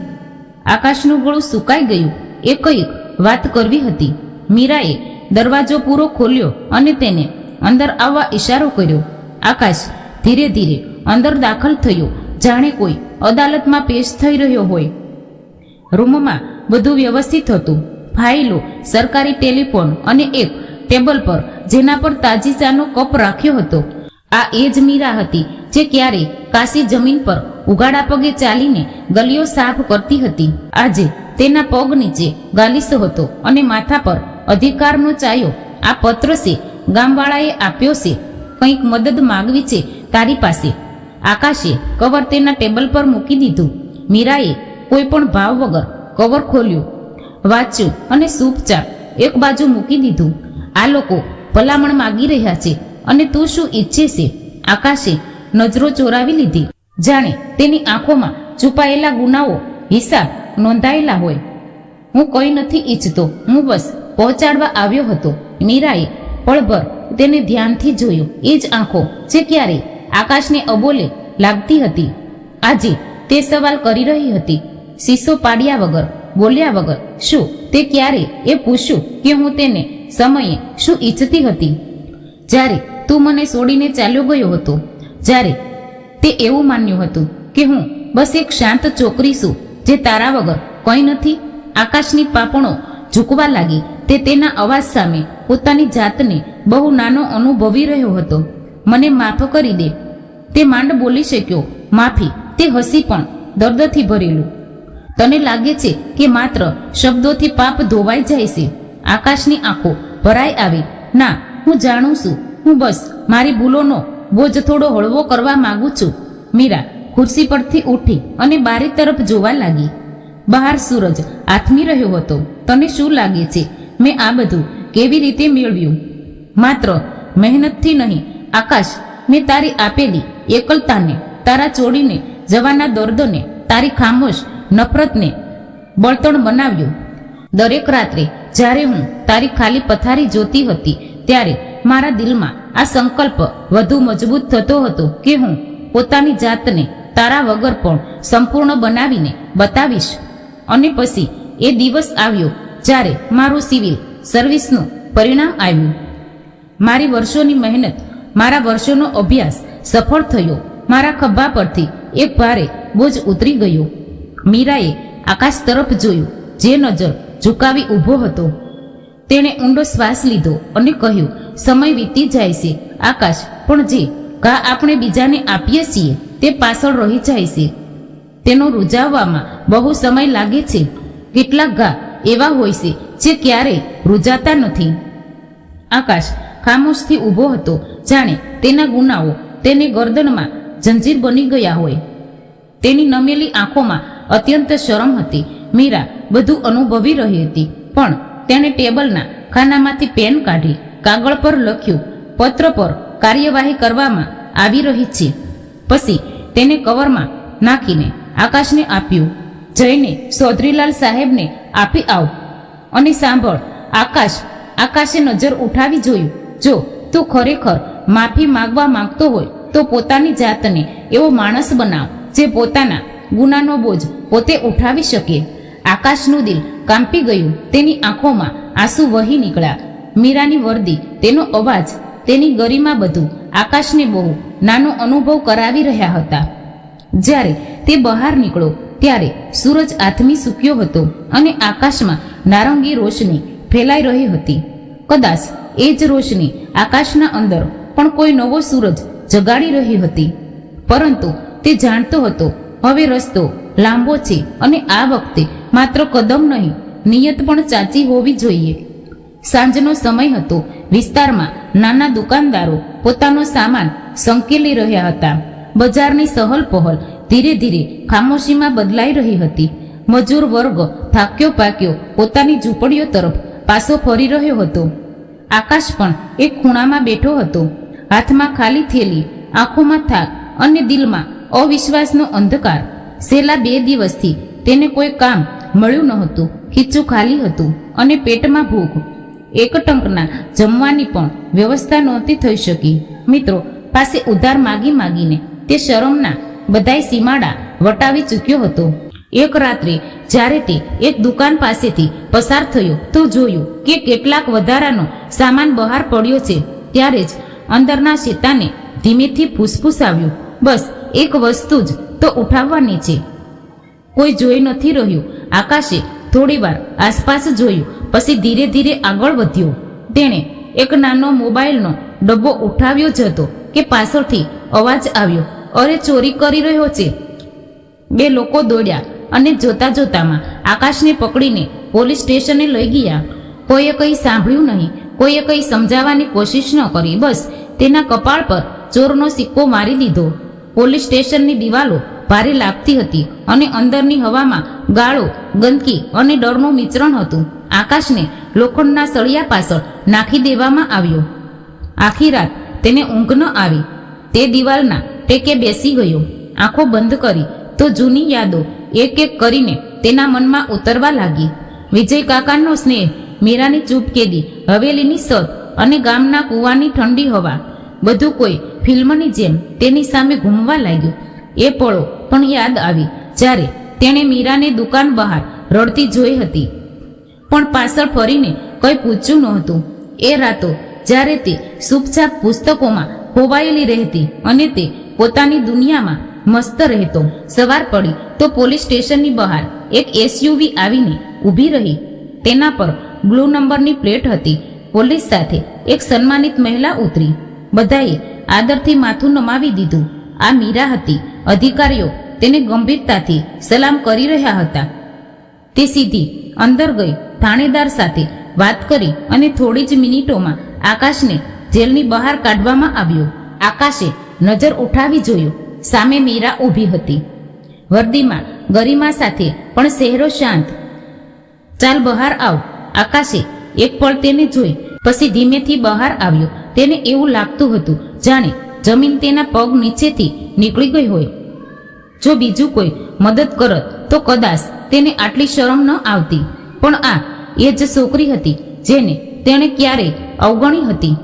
આકાશનું ગળું સુકાઈ ગયું. એ કંઈક વાત કરવી હતી. મીરાએ દરવાજો પૂરો ખોલ્યો અને તેને અંદર આવવા ઈશારો કર્યો. આકાશ ધીરે ધીરે અંદર દાખલ થયો, જાણે કોઈ અદાલતમાં પેશ થઈ રહ્યો હોય. રૂમમાં બધું વ્યવસ્થિત હતું. ફાઇલો, સરકારી ટેલિફોન અને એક ટેબલ પર જેના પર તાજી ચાનો કપ રાખ્યો હતો. આ એ જ મીરા હતી જે ક્યારેય કાશી જમીન પર ઉઘાડા પગે ચાલીને ગલીઓ સાફ કરતી હતી. આજે તેના પગ નીચે ગાલીસો હતો અને માથા પર અધિકારનો ચાયો. આ પત્ર છે, ગામવાળાએ આપ્યો છે. કંઈક મદદ માંગવી છે તારી પાસે. આકાશે કવર તેના ટેબલ પર મૂકી દીધું. મીરાએ કોઈ પણ ભાવ વગર કવર ખોલ્યું, વાંચ્યું અને ચૂપચાપ એક બાજુ મૂકી દીધું. આ લોકો ભલામણ માગી રહ્યા છે અને તું શું ઈચ્છે છે? આકાશે નજરો ચોરાવી લીધી, જાણે તેની આંખોમાં છુપાયેલા ગુનાઓ હિસાબ નોંધાયેલા હોય. હું કંઈ નથી ઈચ્છતો, હું બસ પહોંચાડવા આવ્યો હતો. મીરાએ પળભર તેને ધ્યાનથી જોયો. એ જ આંખો જે ક્યારેય આકાશને અબોલે લાગતી હતી, આજે તે સવાલ કરી રહી હતી, શીશો પાડ્યા વગર, બોલ્યા વગર. શું તે ક્યારે એ પૂછ્યું કે હું તેને સમયે શું ઈચ્છતી હતી? જ્યારે તું મને છોડીને ચાલ્યો ગયો હતો, જ્યારે તે એવું માન્યું હતું કે હું બસ એક શાંત છોકરી છું જે તારા વગર કંઈ નથી. આકાશની પાપણો ઝૂકવા લાગી. તે તેના અવાજ સામે પોતાની જાતને બહુ નાનો અનુભવી રહ્યો હતો. મને માફ કરી દે, તે માંડ બોલી શક્યો. માફી? તે હસી પણ દર્દથી ભરેલું. તને લાગે છે કે માત્ર શબ્દોથી પાપ ધોવાઈ જાય છે? આકાશની આંખો ભરાઈ આવી. ના, હું જાણું છું. હું બસ મારી ભૂલોનો બોજ થોડો હળવો કરવા માંગુ છું. મીરા ખુરશી પરથી ઉઠી અને બારી તરફ જોવા લાગી. બહાર સૂરજ આથમી રહ્યો હતો. તને શું લાગે છે મેં આ બધું કેવી રીતે મેળવ્યું? માત્ર મહેનતથી નહીં આકાશ. મેં તારી આપેલી એકલતાને, તારા છોડીને જવાના દર્દને, તારી ખામોશ નફરતને બળતણ બનાવ્યું. દરેક રાત્રે જ્યારે હું તારી ખાલી પથારી જોતી હતી ત્યારે મારા દિલમાં આ સંકલ્પ વધુ મજબૂત થતો હતો કે હું પોતાની જાતને તારા વગર પણ સંપૂર્ણ બનાવીને બતાવીશ. અને પછી એ દિવસ આવ્યો જ્યારે મારું સિવિલ સર્વિસનું પરિણામ આવ્યું. મારી વર્ષોની મહેનત, મારા વર્ષોનો અભ્યાસ સફળ થયો. મારા ખભા પરથી એક ભારે બોજ ઉતરી ગયો. મીરાએ આકાશ તરફ જોયું, જે નજર ઝુકાવી ઊભો હતો. તેણે ઊંડો શ્વાસ લીધો અને કહ્યું, સમય વીતી જાય છે આકાશ, પણ જે ઘા આપણે બીજાને આપીએ છીએ તે પાછળ રહી જાય છે. તેનો રૂઝાવવામાં બહુ સમય લાગે છે. કેટલાક ઘા એવા હોય છે જે ક્યારેય રૂઝાતા નથી. આકાશ ખામોશથી ઊભો હતો, જાણે તેના ગુનાઓ તેની ગરદનમાં જંજીર બની ગયા હોય. તેની નમેલી આંખોમાં અત્યંત શરમ હતી. મીરા બધું અનુભવી રહી હતી, પણ તેણે ટેબલના ખાનામાંથી પેન કાઢી કાગળ પર લખ્યું, પત્ર પર કાર્યવાહી કરવામાં આવી રહી છે. પછી તેને કવરમાં નાખીને આકાશને આપ્યું. જઈને ચૌધરીલાલ સાહેબને આપી આવ. અને સાંભળ આકાશ. આકાશે નજર ઉઠાવી જોયું. જો તું ખરેખર માફી માંગવા માંગતો હોય તો પોતાની જાતને એવો માણસ બનાવ જે પોતાના ગુનાનો બોજ પોતે ઉઠાવી શકે. આકાશનું દિલ કાંપી ગયું. તેની આંખોમાં આંસુ વહી નીકળ્યા. મીરાની વર્દી, તેનો અવાજ, તેની ગરિમા બધું આકાશને બહુ નાનો અનુભવ કરાવી રહ્યા હતા. જ્યારે તે બહાર નીકળ્યો ત્યારે સૂરજ આથમી સૂક્યો હતો અને આકાશમાં નારંગી રોશની ફેલાઈ રહી હતી. કદાચ એ જ રોશની આકાશના અંદર પણ કોઈ નવો સૂરજ જગાડી રહી હતી. પરંતુ તે જાણતો હતો હવે રસ્તો લાંબો છે અને આ વખતે માત્ર કદમ નહીં, નિયત પણ ચાચી હોવી જોઈએ. સાંજનો સમય હતો. વિસ્તારમાં નાના દુકાનદારો પોતાનો સામાન સંકેલી રહ્યા હતા. બજારની સહલ પહલ ધીરે ધીરે ખામોશીમાં બદલાઈ રહી હતી. મજૂર વર્ગ થાક્યો પાક્યો પોતાની ઝૂંપડીઓ તરફ પાછો ફરી રહ્યો હતો. આકાશ પણ એક ખૂણામાં બેઠો હતો, હાથમાં ખાલી થેલી, આંખોમાં થાક અને દિલમાં અવિશ્વાસનો અંધકાર. છેલ્લા 2 દિવસથી તેને કોઈ કામ મળ્યું ન હતું. ખીચું ખાલી હતું અને પેટમાં ભૂખ. એક ટંકના જમવાની પણ વ્યવસ્થા નહોતી થઈ શકી. મિત્રો પાસે ઉધાર માગી માગીને તે શરમના બધાય સીમાડા વટાવી ચૂક્યો હતો. એક રાત્રે જ્યારે તે એક દુકાન પાસેથી પસાર થયો તો જોયું કે કેટલાક વધારાનો સામાન બહાર પડ્યો છે. ત્યારે જ અંદરના શેતાને ધીમેથી ફૂસફૂસાવ્યું, બસ એક વસ્તુ જ તો ઉઠાવવાની છે. કોઈ જોઈ નથી રહ્યું. આકાશે થોડીવાર આસપાસ જોયું, પછી ધીરે ધીરે આગળ વધ્યો. તેણે એક નાનો મોબાઈલનો ડબ્બો ઉઠાવ્યો જ હતો કે પાછળથી અવાજ આવ્યો, અરે ચોરી કરી રહ્યો છે. 2 લોકો દોડ્યા અને જોતા જોતામાં આકાશને પકડીને પોલીસ સ્ટેશને લઈ ગયા. કોઈએ કંઈ સાંભળ્યું નહીં, કોઈએ કંઈ સમજાવવાની કોશિશ ન કરી. બસ તેના કપાળ પર ચોરનો સિક્કો મારી દીધો. પોલીસ સ્ટેશનની દિવાલો ભારે લાગતી હતી અને અંદરની હવામાં ગાળો, ગંદકી અને ડરનું મિશ્રણ હતું. આકાશને લોખંડના સળિયા પાછળ નાખી દેવામાં આવ્યો. આખી રાત તેને ઊંઘ ન આવી. તે દિવાલના ટેકે બેસી ગયો. આંખો બંધ કરી તો જૂની યાદો એક એક કરીને તેના મનમાં ઉતરવા લાગી. વિજય કાકાનો સ્નેહ, મીરાની ચૂપકેદી, હવેલીની સત અને ગામના કૂવાની ઠંડી હવા, બધું કોઈ ફિલ્મની જેમ તેની સામે ઘૂમવા લાગ્યું. એ પળો પણ યાદ આવી જ્યારે તેણે મીરાને દુકાન બહાર રડતી જોઈ હતી, પણ પાછળ ફરીને કંઈ પૂછ્યું નહોતું. એ રાતો જ્યારે તે ચૂપચાપ પુસ્તકોમાં ખોવાયેલી રહેતી અને તે પોતાની દુનિયામાં મસ્ત રહેતો. સવાર પડી તો પોલીસ સ્ટેશનની બહાર એક એસયુવી આવીને ઊભી રહી. તેના પર બ્લુ નંબરની પ્લેટ હતી. પોલીસ સાથે એક સન્માનિત મહિલા ઉતરી. બધાએ આદરથી માથું નમાવી દીધું. આ મીરા હતી. અધિકારીઓ તેને ગંભીરતાથી સલામ કરી રહ્યા હતા. તે સીધી અંદર ગઈ, થાણેદાર સાથે વાત કરી અને થોડી જ મિનિટોમાં આકાશને જેલની બહાર કાઢવામાં આવ્યો. આકાશે નજર ઉઠાવી જોયું. સામે મીરા ઊભી હતી, વર્દીમાં, ગરિમા સાથે, પણ ચહેરો શાંત. ચાલ બહાર આવ. આકાશે એક પળ તેને જોઈ, પછી ધીમેથી બહાર આવ્યો. તેને એવું લાગતું હતું જાણે જમીન તેના પગ નીચેથી નીકળી ગઈ હોય. જો બીજું કોઈ મદદ કરત તો કદાચ તેને આટલી શરમ ન આવતી, પણ આ એ જ છોકરી હતી જેને તેણે ક્યારેય અવગણી હતી,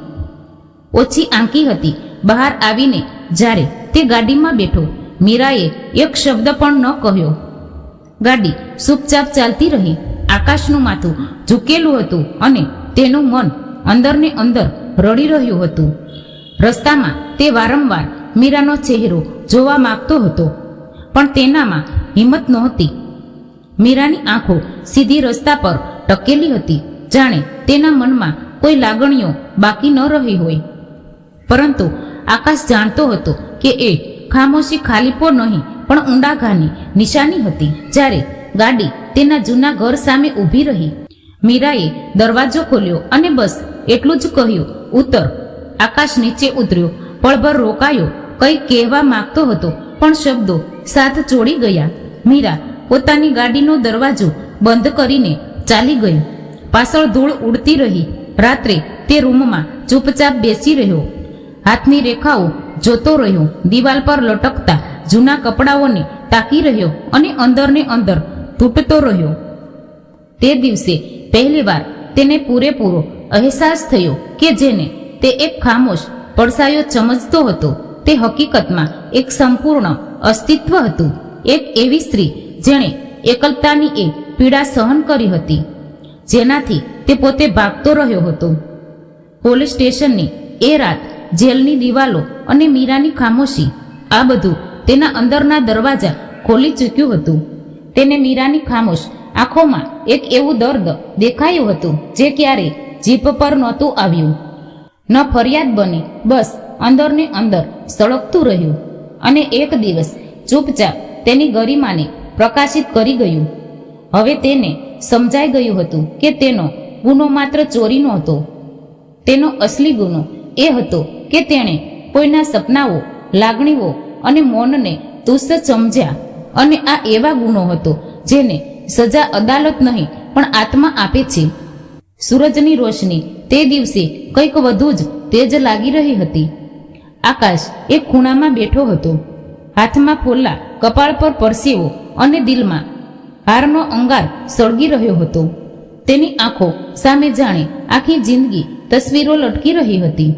ઓછી આંકી હતી. બહાર આવીને જ્યારે તે ગાડીમાં બેઠો, મીરાએ એક શબ્દ પણ ન કહ્યો. ગાડી ચૂપચાપ ચાલતી રહી. આકાશનું માથું ઝૂકેલું હતું અને તેનું મન અંદરને અંદર રડી રહ્યું હતું. રસ્તામાં તે વારંવાર મીરાનો ચહેરો જોવા માંગતો હતો, પણ તેનામાં હિંમત નહોતી. મીરાની આંખો સીધી રસ્તા પર ટકેલી હતી, જાણે તેના મનમાં કોઈ લાગણીઓ બાકી ન રહી હોય. પરંતુ આકાશ જાણતો હતો કે એ ખામોશી ખાલીપો નહીં, પણ ઊંડા ઘાની નિશાની હતી. જ્યારે ગાડી તેના જૂના ઘર સામે ઊભી રહી, મીરાએ દરવાજો ખોલ્યો અને બસ એટલું જ કહ્યું, ઉતર. આકાશ નીચે ઉતર્યો. પળભર રોકાયો. કંઈ કહેવા માંગતો હતો, પણ શબ્દો સાથ જોડી ગયા. મીરા પોતાની ગાડીનો દરવાજો બંધ કરીને ચાલી ગઈ. પાછળ ધૂળ ઉડતી રહી. રાત્રે તે રૂમમાં ચૂપચાપ બેસી રહ્યો, હાથની રેખાઓ જોતો રહ્યો. દિવાલ પર લટકતા જૂના કપડાઓને તાકી રહ્યો અને અંદરને અંદર તૂટતો રહ્યો. તે દિવસે પહેલીવાર તેને પૂરેપૂરો અહેસાસ થયો કે જેને તે એક ખામોશ પડછાયો સમજતો હતો, તે હકીકતમાં એક સંપૂર્ણ અસ્તિત્વ હતું. એક એવી સ્ત્રી જેણે એકલતાની એક પીડા સહન કરી હતી, જેનાથી તે પોતે ભાગતો રહ્યો હતો. પોલીસ સ્ટેશનની એ રાત, જેલની દિવાલો અને મીરાની ખામોશી, આ બધું તેના અંદરના દરવાજા ખોલી ચૂક્યું હતું. તેને મીરાની ખામોશ આંખોમાં એક એવું દર્દ દેખાયું હતું જે ક્યારેય જીભ પર નહોતું આવ્યું. ન ફરિયાદ બની, બસ અંદરને અંદર સળગતું રહ્યું. અને એક દિવસ ચૂપચાપ તેની ગરિમાને પ્રકાશિત કરી ગયું. હવે તેને સમજાઈ ગયું હતું કે તેનો ગુનો માત્ર ચોરી નહોતો. તેનો અસલી ગુનો એ હતો કે તેણે કોઈના સપનાઓ, લાગણીઓ અને મૌનને તુચ્છ સમજ્યા. અને આ એવા ગુનો હતો જેને સજા અદાલત નહીં પણ આત્મા આપે છે. સૂરજની રોશની તે દિવસે કંઈક વધુ જ તેજ લાગી રહી હતી. આકાશ એક ખૂણામાં બેઠો હતો, હાથમાં ફોલ્લા, કપાળ પર પરસેવો અને દિલમાં હારનો અંગાર સળગી રહ્યો હતો. તેની આંખો સામે જાણે આખી જિંદગી તસવીરો લટકી રહી હતી.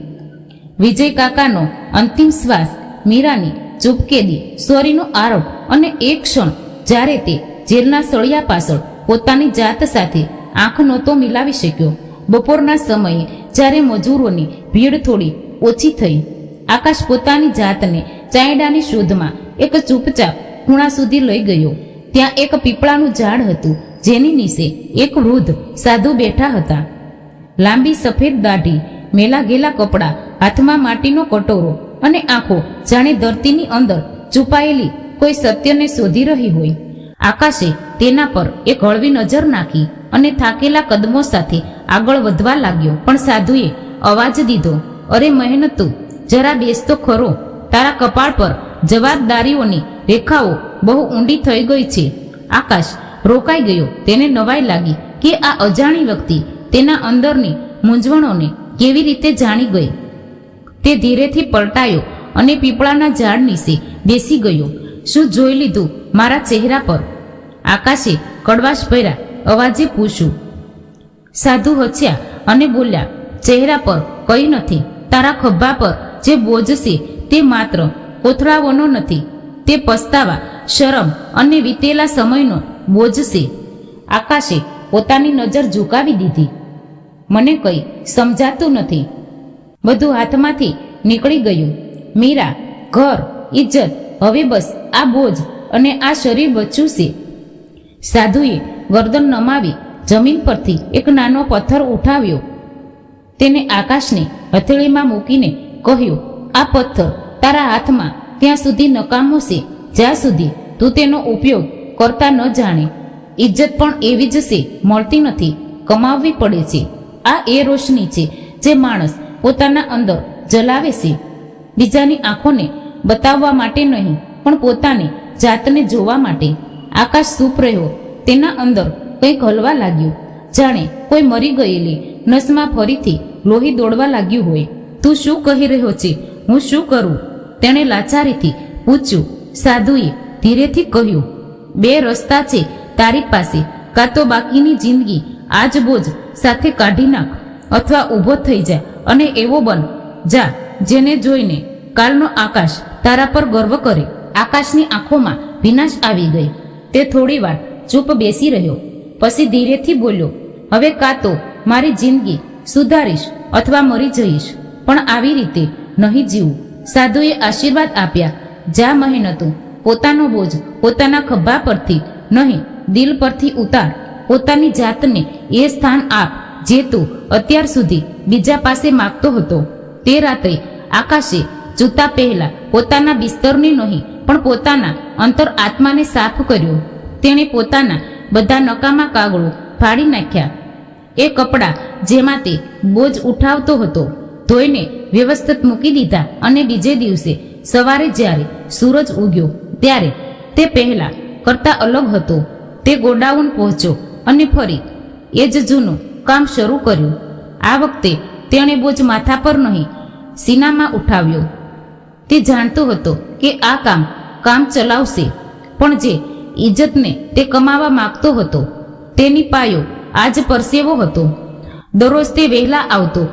વિજય કાકાનો અંતિમ શ્વાસ, મીરાની ચૂપકેદી, સોરીનો આરોપ અને એક ક્ષણ જ્યારે તે જેલના સળિયા પાછળ પોતાની જાત સાથે આંખ નહોતો મિલાવી શક્યો. બપોરના સમયે જ્યારે મજૂરોની ભીડ થોડી ઓછી થઈ, આકાશ પોતાની જાતને ચાયડાની શોધમાં એક ચૂપચાપ ખૂણા સુધી લઈ ગયો. ત્યાં એક પીપળાનું ઝાડ હતું જેની નીચે એક વૃદ્ધ સાધુ બેઠા હતા. લાંબી સફેદ દાઢી, મેલા ગેલા કપડાં, હાથમાં માટીનો કટોરો અને આંખો જાણે ધરતીની અંદર છુપાયેલી કોઈ સત્યને શોધી રહી હોય. આકાશે તેના પર એક હળવી નજર નાખી અને થાકેલા કદમો સાથે આગળ વધવા લાગ્યો. પણ સાધુએ અવાજ દીધો, અરે મહેનતુ, જરા બેસતો ખરો. તારા કપાળ પર જવાબદારીઓની રેખાઓ બહુ ઊંડી થઈ ગઈ છે. આકાશ રોકાઈ ગયો. તેને નવાઈ લાગી કે આ અજાણી વ્યક્તિ તેના અંદરની મૂંઝવણોને કેવી રીતે જાણી ગઈ. તે ધીરેથી પલટાયો અને પીપળાના ઝાડ નીચે બેસી ગયો. શું જોઈ લીધું મારા ચહેરા પર? આકાશે કડવાશ ભર્યા અવાજે પૂછ્યું. સાધુ હસ્યા અને બોલ્યા, ચહેરા પર કંઈ નથી. તારા ખભા પર જે બોજ છે તે માત્ર કોથળાઓનો નથી, તે પસ્તાવા, શરમ અને વીતેલા સમયનો બોજ છે. આકાશે પોતાની નજર ઝુકાવી દીધી. મને કંઈ સમજાતું નથી. બધું હાથમાંથી નીકળી ગયું. મીરા, ઘર, ઇજ્જત, હવે બસ આ બોજ અને આ શરીર બચ્યું છે. સાધુએ ગરદન નમાવી જમીન પરથી એક નાનો પથ્થર ઉઠાવ્યો. તેને આકાશને હથેળીમાં મૂકીને કહ્યું, આ પથ્થર તારા હાથમાં ત્યાં સુધી નકામો છે જ્યાં સુધી તું તેનો ઉપયોગ કરતા ન જાણે. ઇજ્જત પણ એવી જ છે, મળતી નથી, કમાવવી પડે છે. આ એ રોશની છે જે માણસ પોતાના અંદર જલાવે છે, બીજાની આંખોને બતાવવા માટે નહીં, પણ પોતાની જાતને જોવા માટે. આકાશ ચૂપ રહ્યો. તેના અંદર કંઈક હલવા લાગ્યું, જાણે કોઈ મરી ગયેલી નસમાં ફરીથી લોહી દોડવા લાગ્યું હોય. તું શું કહી રહ્યો છે? હું શું કરું? તેણે લાચારીથી પૂછ્યું. સાધુએ ધીરેથી કહ્યું, બે રસ્તા છે તારી પાસે. કાં તો બાકીની જિંદગી આજ બોજ સાથે કાઢી નાખ, અથવા ઊભો થઈ જા અને એવો બન જા જેને જોઈને કાલનો આકાશ તારા પર ગર્વ કરે. આકાશની આંખોમાં ભીનાશ આવી ગઈ. તે થોડીવાર ચૂપ બેસી રહ્યો, પછી ધીરેથી બોલ્યો, હવે કાં તો મારી જિંદગી સુધારીશ અથવા મરી જઈશ, પણ આવી રીતે નહીં જીવું. સાધુએ આશીર્વાદ આપ્યા, જા મહેનતું, પોતાનો બોજ પોતાના ખભા પરથી નહીં દિલ પરથી ઉતાર. પોતાની જાતને એ સ્થાન આપ જે તું અત્યાર સુધી બીજા પાસે માગતો હતો. તે રાત્રે આકાશે જૂતા પહેલા પોતાના બિસ્તરની નહીં પણ પોતાના અંતર આત્માને સાફ કર્યો. તેણે પોતાના બધા નકામા કાગળો ફાડી નાખ્યા. એ કપડાં જેમાં તે બોજ ઉઠાવતો હતો ધોઈને વ્યવસ્થિત મૂકી દીધા, અને બીજે દિવસે સવારે જ્યારે સૂરજ ઉગ્યો ત્યારે તે પહેલા કરતા અલગ હતો. તે ગોડાઉન પહોંચ્યો અને ફરી એ જ જૂનું કામ શરૂ કર્યું. આ વખતે તેણે બોજ માથા પર નહીં સીનામાં ઉઠાવ્યો. તે જાણતો હતો કે આ કામ ચલાવશે, પણ જે ઇજ્જતને તે કમાવા માંગતો હતો તેની પાયો આજ પરસેવો હતો. દરરોજ તે વહેલા આવતો,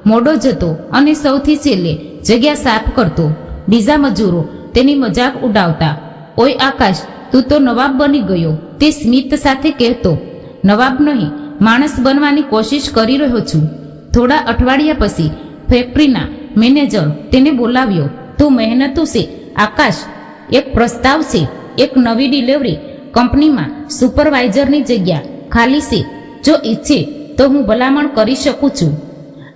મોડો જતો અને સૌથી છેલ્લે જગ્યા સાફ કરતો. બીજા મજૂરો તેની મજાક ઉડાવતા, ઓય આકાશ, તું તો નવાબ બની ગયો. તે સ્મિત સાથે કહેતો, નવાબ નહીં, માણસ બનવાની કોશિશ કરી રહ્યો છું. થોડા અઠવાડિયા પછી ફેક્ટરીના મેનેજર તેને બોલાવ્યો. તું મહેનતું છે આકાશ, એક પ્રસ્તાવ છે. એક નવી ડિલિવરી કંપનીમાં સુપરવાઇઝરની જગ્યા ખાલી છે. જો ઈચ્છે તો હું ભલામણ કરી શકું છું.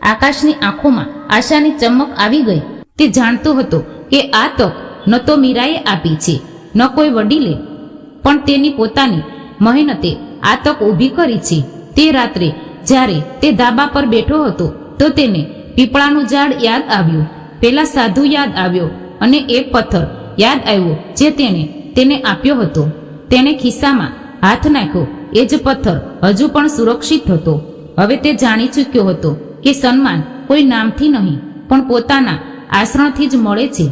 આકાશની આંખોમાં આશાની ચમક આવી ગઈ. તે જાણતો હતો કે આ તક ન તો મીરાએ આપી છે, ન કોઈ વડીલે, પણ તેની પોતાની મહેનતે આ તક ઊભી કરી છે. તે રાત્રે જ્યારે તે ધાબા પર બેઠો હતો તો તેને પીપળાનું ઝાડ યાદ આવ્યું, પેલા સાધુ યાદ આવ્યો, અને એ પથ્થર યાદ આવ્યો જે તેને આપ્યો હતો. તેણે ખિસ્સામાં હાથ નાખ્યો. એ જ પથ્થર હજુ પણ સુરક્ષિત હતો. હવે તે જાણી ચૂક્યો હતો કે સન્માન કોઈ નામથી નહીં પણ પોતાના આચરણથી જ મળે છે,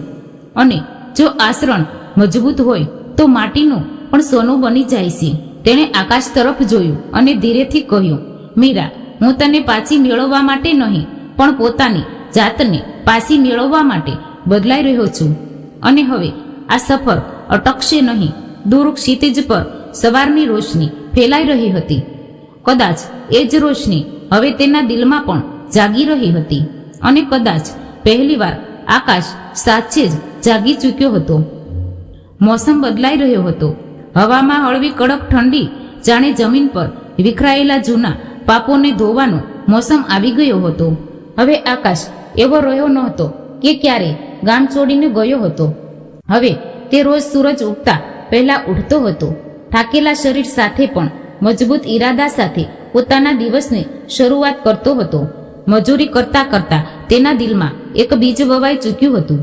અને જો આચરણ મજબૂત હોય તો માટીનું પણ સોનું બની જાય છે. તેણે આકાશ તરફ જોયું અને ધીરેથી કહ્યું, મીરા, હું તને પાછી મેળવવા માટે નહીં પણ પોતાની જાતને પાછી મેળવવા માટે બદલાઈ રહ્યો છું. અને હવે આ સફર અટકશે નહીં. દૂર ક્ષિતિજ પર સવારની રોશની ફેલાઈ રહી હતી. કદાચ એ જ રોશની હવે તેના દિલમાં પણ જાગી રહી હતી, અને કદાચ પહેલીવાર આકાશ સાચે જ જાગી ચૂક્યો હતો. મોસમ બદલાઈ રહ્યો હતો. હવામાં હળવી કડક ઠંડી, જાણે જમીન પર વિખરાયેલા જૂના પાપોને ધોવાનો મોસમ આવી ગયો હતો. હવે આકાશ એવો રહ્યો નહોતો કે ક્યારે ગામ છોડીને ગયો હતો. હવે તે રોજ સૂરજ ઉગતા પહેલા ઉઠતો હતો. થાકેલા શરીર સાથે પણ મજબૂત ઈરાદા સાથે પોતાના દિવસની શરૂઆત કરતો હતો. મજૂરી કરતા કરતા તેના દિલમાં એક બીજ વવાઈ ચૂક્યું હતું,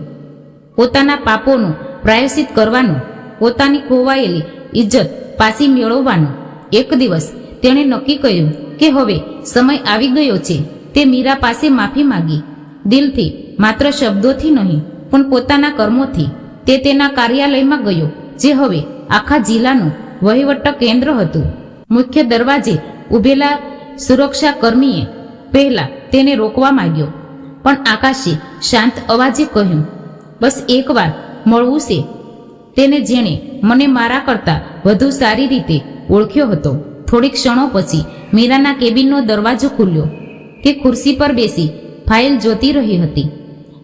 પોતાના પાપોનું પ્રાયશ્ચિત કરવાનું, પોતાની ખોવાયેલી ઇજ્જત પાછી મેળવવાનું. એક દિવસ તેણે નક્કી કર્યું કે હવે સમય આવી ગયો છે. તે મીરા પાસે માફી માંગી, દિલથી, માત્ર શબ્દોથી નહીં પણ પોતાના કર્મોથી. તે તેના કાર્યાલયમાં ગયો જે હવે આખા જિલ્લાનું વહીવટ કેન્દ્ર હતું. મુખ્ય દરવાજે ઊભેલા સુરક્ષા કર્મીએ પહેલા તેને રોકવા માંગ્યો, પણ આકાશે શાંત અવાજે કહ્યું, બસ એકવાર મળવું છે. તેને જેણે મને મારા કરતાં વધુ સારી રીતે ઓળખ્યો હતો. થોડીક ક્ષણો પછી મીરાના કેબિનનો દરવાજો ખુલ્યો. તે ખુરશી પર બેસી ફાઇલ જોતી રહી હતી.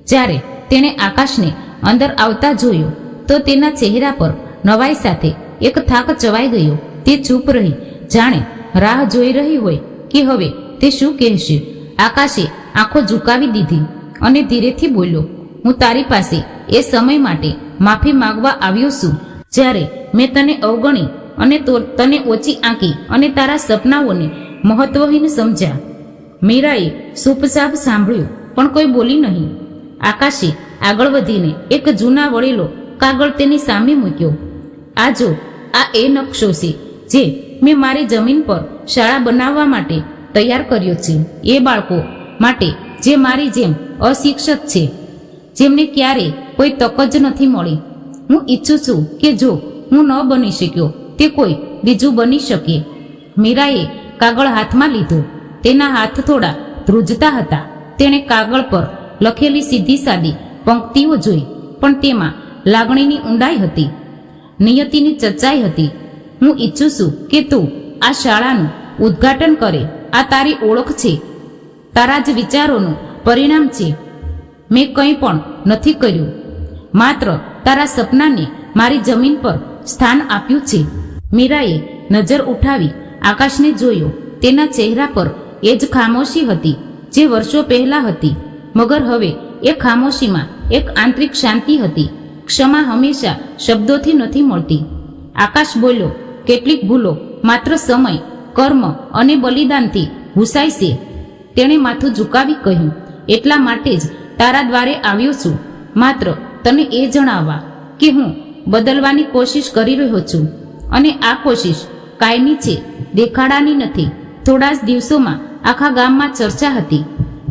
જ્યારે તેણે આકાશને અંદર આવતા જોયો તો તેના ચહેરા પર નવાઈ સાથે એક થાક ચવાઈ ગયો. તે ચૂપ રહી, જાણે રાહ જોઈ રહી હોય કે હવે તે શું કહેશે. આકાશે આંખો ઝુકાવી દીધી અને ધીરેથી બોલ્યો, હું તારી પાસે એ સમય માટે માફી માંગવા આવ્યો છું જ્યારે મેં તને અવગણી અને તને ઓછી આંકી અને તારા સપનાઓને મહત્વહીન સમજ્યા. મીરાએ ચૂપચાપ સાંભળ્યું પણ કોઈ બોલી નહીં. આકાશે આગળ વધીને એક જૂના વળેલો કાગળ તેની સામે મૂક્યો. આ જો, આ એ નકશો છે જે મેં મારી જમીન પર શાળા બનાવવા માટે તૈયાર કર્યો છે. એ બાળકો માટે જે મારી જેમ અશિક્ષિત છે, જેમને ક્યારેય કોઈ તક જ નથી મળી. હું ઈચ્છું છું કે જો હું ન બની શક્યો તે કોઈ બીજું બની શકે. મીરાએ કાગળ હાથમાં લીધો. તેના હાથ થોડા ધ્રુજતા હતા. તેણે કાગળ પર લખેલી સીધી સાદી પંક્તિઓ જોઈ, પણ તેમાં લાગણીની ઊંડાઈ હતી, નિયતિની ચર્ચાઈ હતી. હું ઈચ્છું છું કે તું આ શાળાનું ઉદ્ઘાટન કરે. આ તારી ઓળખ છે, તારા જ વિચારોનું પરિણામ છે. મેં કંઈ પણ નથી કર્યું, માત્ર તારા સપનાને મારી જમીન પર સ્થાન આપ્યું છે. મીરાએ નજર ઉઠાવી આકાશને જોયો. તેના ચહેરા પર એ જ ખામોશી હતી જે વર્ષો પહેલા હતી, મગર હવે એ ખામોશીમાં એક આંતરિક શાંતિ હતી. ક્ષમા હંમેશા શબ્દોથી નથી મળતી. આકાશ બોલ્યો, કેટલીક ભૂલો માત્ર સમય, કર્મ અને બલિદાનથી ભૂસાય છે. તેણે માથું ઝુકાવી કહ્યું, એટલા માટે જ તારા દ્વારે આવ્યો છું, માત્ર તને એ જણાવવા કે હું બદલવાની કોશિશ કરી રહ્યો છું. અને આ કોશિશ કાયમી છે, દેખાડાની નથી. થોડા જ દિવસોમાં આખા ગામમાં ચર્ચા હતી.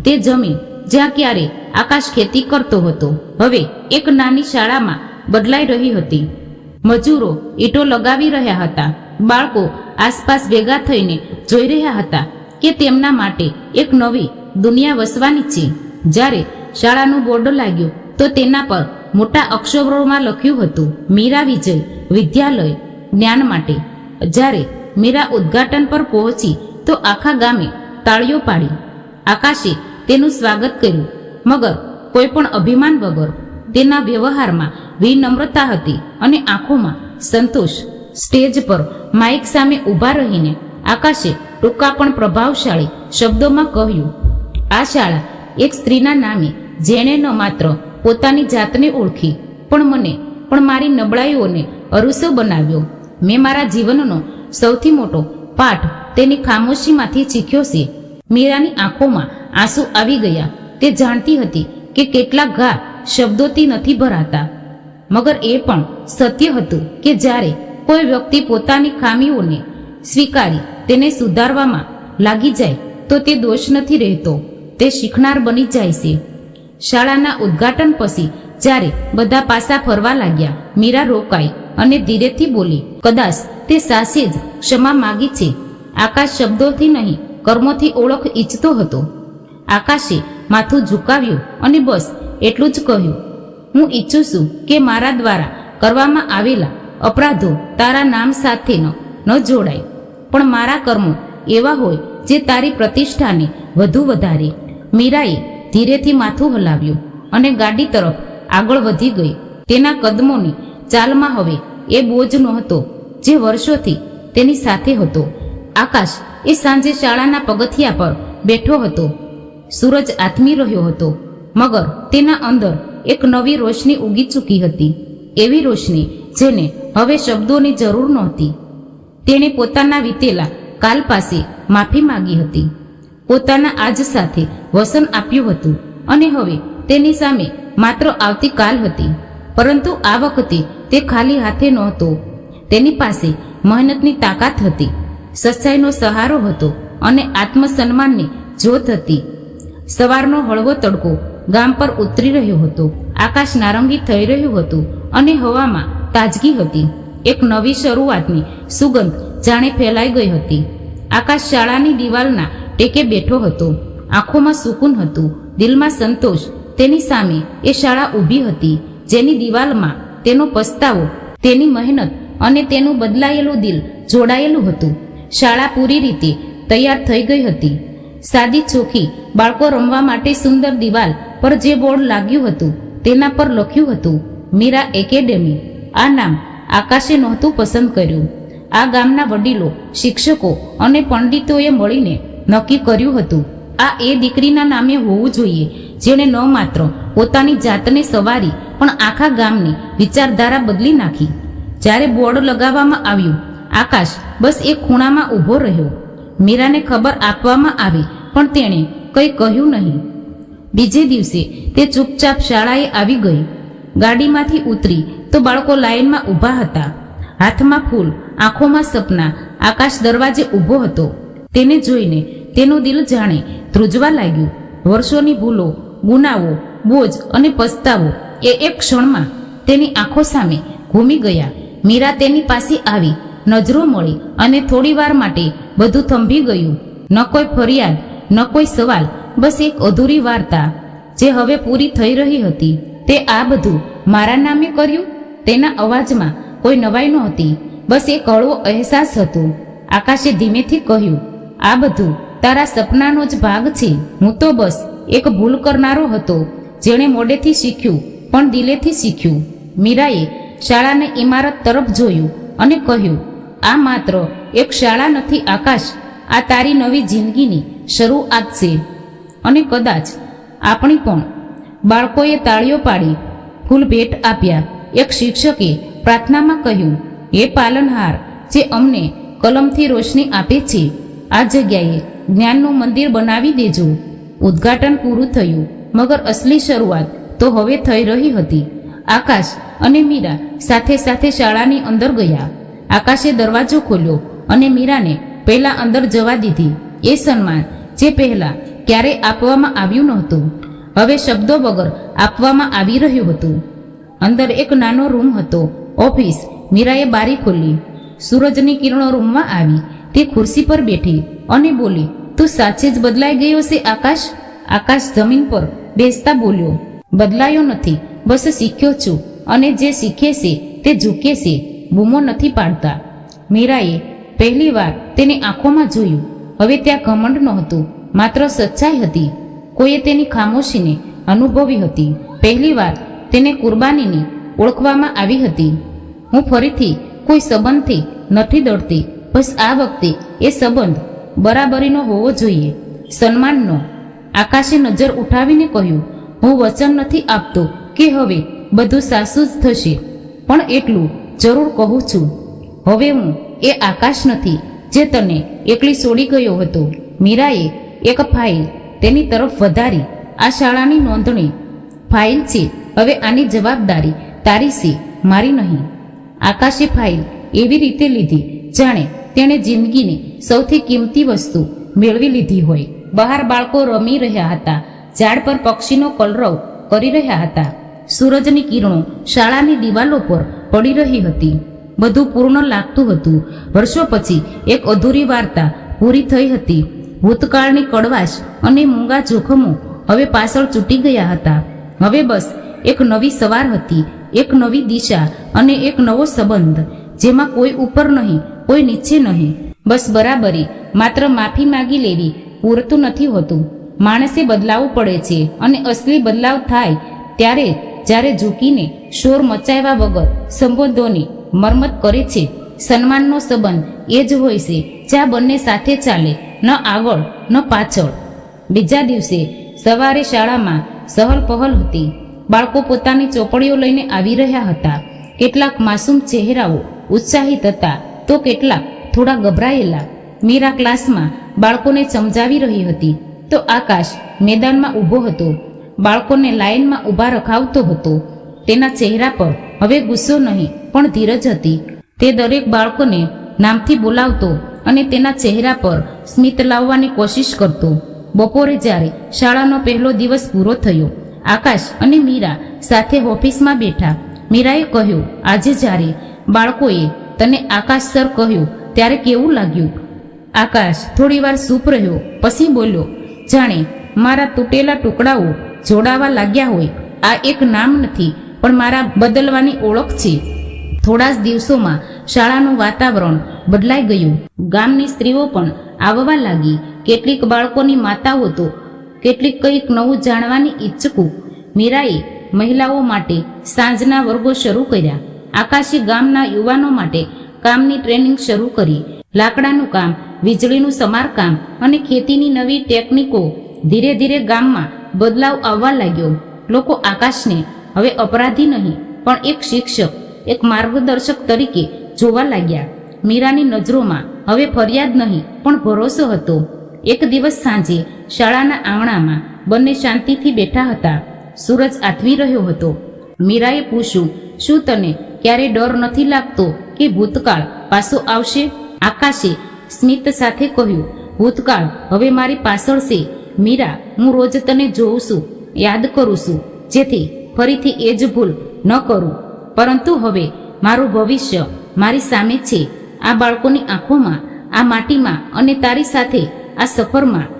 તે જમીન જ્યાં ક્યારે આકાશ ખેતી કરતો હતો હવે એક નાની શાળામાં બદલાઈ રહી હતી. મજૂરો ઈંટો લગાવી રહ્યા હતા. બાળકો આસપાસ ભેગા થઈને જોઈ રહ્યા હતા કે તેમના માટે એક નવી દુનિયા વસવાની છે. જ્યારે શાળાનું બોર્ડ લાગ્યું તો તેના પર મોટા અક્ષરોમાં લખ્યું હતું, મીરા વિજય વિદ્યાલય જ્ઞાન માટે. જ્યારે મીરા ઉદ્ઘાટન પર પહોંચી તો આખા ગામે તાળીઓ પાડી. આકાશે તેનું સ્વાગત કર્યું, મગર કોઈ પણ અભિમાન વગર. તેના વ્યવહારમાં વિનમ્રતા હતી અને આંખોમાં સંતોષ. સ્ટેજ પર માઇક સામે ઊભા રહીને આકાશે ટૂંકા પણ પ્રભાવશાળી શબ્દોમાં કહ્યું, આ શાળા એક સ્ત્રીના નામે જેણે ન માત્ર પોતાની જાતને ઓળખી પણ મને પણ મારી નબળાઈઓને અરુસો બનાવ્યો. મેં મારા જીવનનો સૌથી મોટો પાઠ તેની ખામોશીમાંથી શીખ્યો છે. મીરાની આંખોમાં આંસુ આવી ગયા. તે જાણતી હતી કે કેટલાક ઘા શબ્દોથી નથી ભરાતા, મગર એ પણ સત્ય હતું કે જ્યારે કોઈ વ્યક્તિ પોતાની ખામીઓને સ્વીકારી તેને સુધારવામાં લાગી જાય તો તે દોષ નથી રહેતો, તે શીખનાર બની જાય છે. શાળાના ઉદ્ઘાટન પછી જ્યારે બધા પાસા ફરવા લાગ્યા, મીરા રોકાઈ અને ધીરેથી બોલી, કદાચ તે સાસે જ ક્ષમા માગી છે. આકાશ શબ્દોથી નહીં, કર્મોથી ઓળખ ઈચ્છતો હતો. આકાશે માથું ઝુકાવ્યું અને બસ એટલું જ કહ્યું, હું ઈચ્છું છું કે મારા દ્વારા કરવામાં આવેલા અપરાધો તારા નામ સાથે ન જોડાય, પણ મારા કર્મો એવા હોય જે તારી પ્રતિષ્ઠાને વધુ વધારે. મીરાએ ધીરેથી માથું હલાવ્યું અને ગાડી તરફ આગળ વધી ગઈ. તેના કદમોની ચાલમાં હવે એ બોજ નહોતો જે વર્ષોથી તેની સાથે હતો. આકાશ એ સાંજે શાળાના પગથિયા પર બેઠો હતો. સૂરજ આથમી રહ્યો હતો, મગર તેના અંદર એક નવી રોશની ઉગી ચૂકી હતી. એવી રોશની જેને હવે શબ્દોની જરૂર નહોતી. તેણે પોતાના વીતેલા કાલ પાસે માફી માંગી હતી, પોતાના આજ સાથે વસન આપ્યું હતું અને હવે તેની સામે માત્ર આવતીકાલ હતી. પરંતુ આ વખતે તે ખાલી હાથે નહોતો. તેની પાસે મહેનતની તાકાત હતી, સચ્ચાઈનો સહારો હતો અને આત્મસન્માનની જ્યોત હતી. સવારનો હળવો તડકો ગામ પર ઉતરી રહ્યો હતો. આકાશ નારંગી થઈ રહ્યું હતું અને હવામાં તાજગી હતી. એક નવી શરૂઆતની સુગંધ જાણે ફેલાઈ ગઈ હતી. આકાશ શાળાની દિવાલના ટેકે બેઠો હતો. આંખોમાં સુકૂન હતું, દિલમાં સંતોષ. તેની સામે એ શાળા ઊભી હતી જેની દિવાલમાં તેનો પસ્તાવો, તેની મહેનત અને તેનું બદલાયેલું દિલ જોડાયેલું હતું. શાળા પૂરી રીતે તૈયાર થઈ ગઈ હતી. સાદી ચોખ્ખી બાળકો રમવા માટે સુંદર દિવાલ પર જે બોર્ડ લાગ્યું હતું તેના પર લખ્યું હતું મીરા એકેડેમી. આ નામ આકાશે નહોતું પસંદ કર્યું. આ ગામના વડીલો, શિક્ષકો અને પંડિતોએ મળીને નક્કી કર્યું હતું આ એ દીકરીના નામે હોવું જોઈએ જેણે ન માત્ર પોતાની જાતને સવારી પણ આખા ગામની વિચારધારા બદલી નાખી. જ્યારે બોર્ડ લગાવવામાં આવ્યું, આકાશ બસ એક ખૂણામાં ઊભો રહ્યો. મીરાને ખબર આપવામાં આવી પણ તેણે કંઈ કહ્યું નહીં. બીજે દિવસે તે ચૂપચાપ શાળાએ આવી ગઈ. ગાડીમાંથી ઉતરી તો બાળકો લાઈનમાં ઊભા હતા, હાથમાં ફૂલ, આંખોમાં સપના. આકાશ દરવાજે ઊભો હતો. તેને જોઈને તેનું દિલ જાણે ધ્રુજવા લાગ્યું. વર્ષોની ભૂલો, ગુનાઓ, બોજ અને પસ્તાવો એ એક ક્ષણમાં તેની આંખો સામે ઘૂમી ગયા. મીરા તેની પાસે આવી, નજરો મળી અને થોડીવાર માટે બધું થંભી ગયું. ન કોઈ ફરિયાદ, ન કોઈ સવાલ, બસ એક અધૂરી વાર્તા જે હવે પૂરી થઈ રહી હતી. તે આ બધું મારા નામે કર્યું? તેના અવાજમાં કોઈ નવાઈ નહોતી, બસ એક હળવો અહેસાસ હતો. આકાશે ધીમેથી કહ્યું, આ બધું તારા સપનાનો જ ભાગ છે. હું તો બસ એક ભૂલ કરનારો હતો જેણે મોડેથી શીખ્યું પણ દિલેથી શીખ્યું. મીરાએ શાળાની ઇમારત તરફ જોયું અને કહ્યું, આ માત્ર એક શાળા નથી આકાશ, આ તારી નવી જિંદગીની શરૂઆત છે. અને કદાચ આપણી પણ. બાળકોએ તાળીઓ પાડી, ફૂલ ભેટ આપ્યા. એક શિક્ષકે પ્રાર્થનામાં કહ્યું, હે પાલનહાર જે અમને કલમથી રોશની આપે છે, આ જગ્યાએ જ્ઞાનનું મંદિર બનાવી દેજો. ઉદ્ઘાટન પૂરું થયું, મગર અસલી શરૂઆત તો હવે થઈ રહી હતી. આકાશ અને મીરા સાથે સાથે શાળાની અંદર ગયા. આકાશે દરવાજો ખોલ્યો અને મીરાને પહેલા અંદર જવા દીધી. એ સન્માન જે પહેલા ક્યારેય આપવામાં આવ્યું નહોતું, હવે શબ્દો વગર આપવામાં આવી રહ્યું હતું. અંદર એક નાનો રૂમ હતો, ઓફિસ. મીરાએ બારી ખોલી. સૂરજની કિરણો રૂમમાં આવી. તે ખુરશી પર બેઠી અને બોલી, તું સાચે જ બદલાઈ ગયો છે આકાશ? આકાશ જમીન પર બેસતા બોલ્યો, બદલાયો નથી, બસ શીખ્યો છું અને જે શીખે છે તે ઝૂકે છે, બૂમો નથી પાડતા. મીરાએ પહેલીવાર તેની આંખોમાં જોયું. હવે ત્યાં ઘમંડ નહોતું, માત્ર સચ્ચાઈ હતી. કોઈએ તેની ખામોશીને અનુભવી હતી. પહેલીવાર તેને કુરબાનીની ઓળખવામાં આવી હતી. હું ફરીથી કોઈ સંબંધથી નથી ડરતી, બસ આ વખતે એ સંબંધ બરાબરીનો હોવો જોઈએ, સન્માનનો. આકાશે નજર ઉઠાવીને કહ્યું, હું વચન નથી આપતો કે હવે બધું સાસું જ થશે, પણ એટલું જરૂર કહું છું, હવે હું એ આકાશ નથી જે તને એકલી છોડી ગયો હતો. મીરાએ એક ફાઇલ તેની તરફ વધારી. આ શાળાની નોંધણી ફાઇલ છે, હવે આની જવાબદારી તારી છે, મારી નહીં. આકાશે ફાઇલ એવી રીતે લીધી જાણે તેણે જિંદગીની સૌથી કિંમતી વસ્તુ મેળવી લીધી હોય. બહાર બાળકો રમી રહ્યા હતા, ઝાડ પર પક્ષીનો કલરવ કરી રહ્યા હતા. સૂરજની કિરણો શાળાની દિવાલો પર પડી રહી હતી. બધું પૂર્ણ લાગતું હતું. વર્ષો પછી એક અધૂરી વાર્તા પૂરી થઈ હતી. ભૂતકાળની કડવાશ અને મૂંગા જોખમો હવે પાછળ છૂટી ગયા હતા. હવે બસ એક નવી સવાર હતી, એક નવી દિશા અને એક નવો સંબંધ જેમાં કોઈ ઉપર નહીં, કોઈ નીચે નહીં, બસ બરાબરી. માત્ર માફી માગી લેવી પૂરતું નથી હોતું. માણસે બદલાવવું પડે છે અને અસલી બદલાવ થાય ત્યારે જ્યારે ઝૂકીને શોર મચાવ્યા વગર સંબંધોની મરમત કરે છે. સન્માનનો સંબંધ એ જ હોય છે જ્યાં બંને સાથે ચાલે, ન આગળ ન પાછળ. બીજા દિવસે સવારે શાળામાં સહલ પહલ હતી. બાળકો પોતાની ચોપડીઓ લઈને આવી રહ્યા હતા. કેટલાક માસૂમ ચહેરાઓ ઉત્સાહિત હતા તો કેટલાક થોડા ગભરાયેલા. મીરા ક્લાસમાં બાળકોને સમજાવી રહી હતી તો આકાશ મેદાનમાં ઊભો હતો. બાળકોને લાઈનમાં ઊભા રખાવતો હતો. તેના ચહેરા પર હવે ગુસ્સો નહીં પણ ધીરજ હતી. તે દરેક બાળકોને નામથી બોલાવતો અને તેના ચહેરા પર સ્મિત લાવવાની કોશિશ કરતો. બપોરે જ્યારે શાળાનો પહેલો દિવસ પૂરો થયો, આકાશ અને મીરા સાથે ઓફિસમાં બેઠા. મીરાએ કહ્યું, આજે જ્યારે બાળકોએ તને આકાશ સર કહ્યું ત્યારે કેવું લાગ્યું? આકાશ થોડીવાર ચૂપ રહ્યો, પછી બોલ્યો, જાણે મારા તૂટેલા ટુકડાઓ જોડાવા લાગ્યા હોય. આ એક નામ નથી પણ મારા બદલવાની ઓળખ છે. થોડા જ દિવસોમાં શાળાનું વાતાવરણ બદલાઈ ગયું. ગામની સ્ત્રીઓ પણ આવવા લાગી. કેટલીક બાળકોની માતાઓ તો કેટલીક કંઈક નવું જાણવાની ઈચ્છુક. મીરાએ મહિલાઓ માટે સાંજના વર્ગો શરૂ કર્યા. આકાશી ગામના યુવાનો માટે કામની ટ્રેનિંગ શરૂ કરી. લાકડાનું કામ, વીજળીનું સમારકામ અને ખેતીની નવી ટેકનિકો. ધીરે ધીરે ગામમાં બદલાવ આવવા લાગ્યો. લોકો આકાશને હવે અપરાધી નહીં પણ એક શિક્ષક, એક માર્ગદર્શક તરીકે જોવા લાગ્યા. મીરાની નજરોમાં હવે ફરિયાદ નહીં પણ ભરોસો હતો. એક દિવસ સાંજે શાળાના આંગણામાં બંને શાંતિથી બેઠા હતા. સૂરજ આથમી રહ્યો હતો. મીરાએ પૂછ્યું, શું તને ક્યારે ડર નથી લાગતો કે ભૂતકાળ પાછો આવશે? આકાશે સ્મિત સાથે કહ્યું, ભૂતકાળ હવે મારી પાછળ છે મીરા. હું રોજ તને જોઉં છું, યાદ કરું છું, જેથી ફરીથી એ જ ભૂલ ન કરું. પરંતુ હવે મારું ભવિષ્ય મારી સામે છે, આ બાળકોની આંખોમાં, આ માટીમાં અને તારી સાથે આ સફરમાં.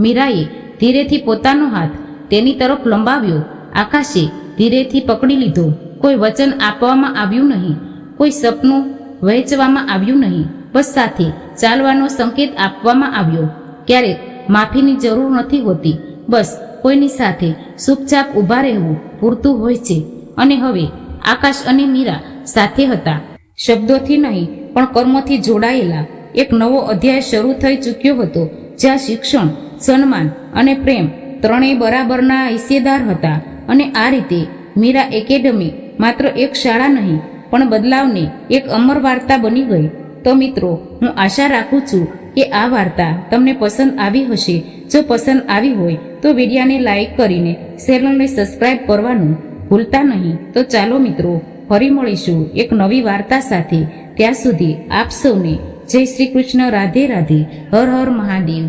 મીરાએ ધીરેથી પોતાનો હાથ તેની તરફ લંબાવ્યો. આકાશે ધીરેથી પકડી લીધો. કોઈ વચન આપવામાં આવ્યું નહીં, કોઈ સપનું વહેંચવામાં આવ્યું નહીં, બસ સાથે ચાલવાનો સંકેત આપવામાં આવ્યો. ક્યારેક માફીની જરૂર નથી હોતી, બસ કોઈની સાથે ચૂપચાપ ઊભા રહેવું પૂરતું હોય છે. અને હવે આકાશ અને મીરા સાથે હતા, શબ્દોથી નહીં પણ કર્મોથી જોડાયેલા. એક નવો અધ્યાય શરૂ થઈ ચૂક્યો હતો, જ્યાં શિક્ષણ, સન્માન અને પ્રેમ ત્રણેય બરાબરના હિસ્સેદાર હતા. અને આ રીતે મીરા એકેડમી માત્ર એક શાળા નહીં પણ બદલાવની એક અમર વાર્તા બની ગઈ. તો મિત્રો, હું આશા રાખું છું કે આ વાર્તા તમને પસંદ આવી હશે. જો પસંદ આવી હોય તો વિડીયોને લાઈક કરીને ચેનલને સબસ્ક્રાઈબ કરવાનું ભૂલતા નહીં. તો ચાલો મિત્રો, ફરી મળીશું એક નવી વાર્તા સાથે. ત્યાં સુધી આપ સૌને જય શ્રી કૃષ્ણ, રાધે રાધે, હર હર મહાદેવ.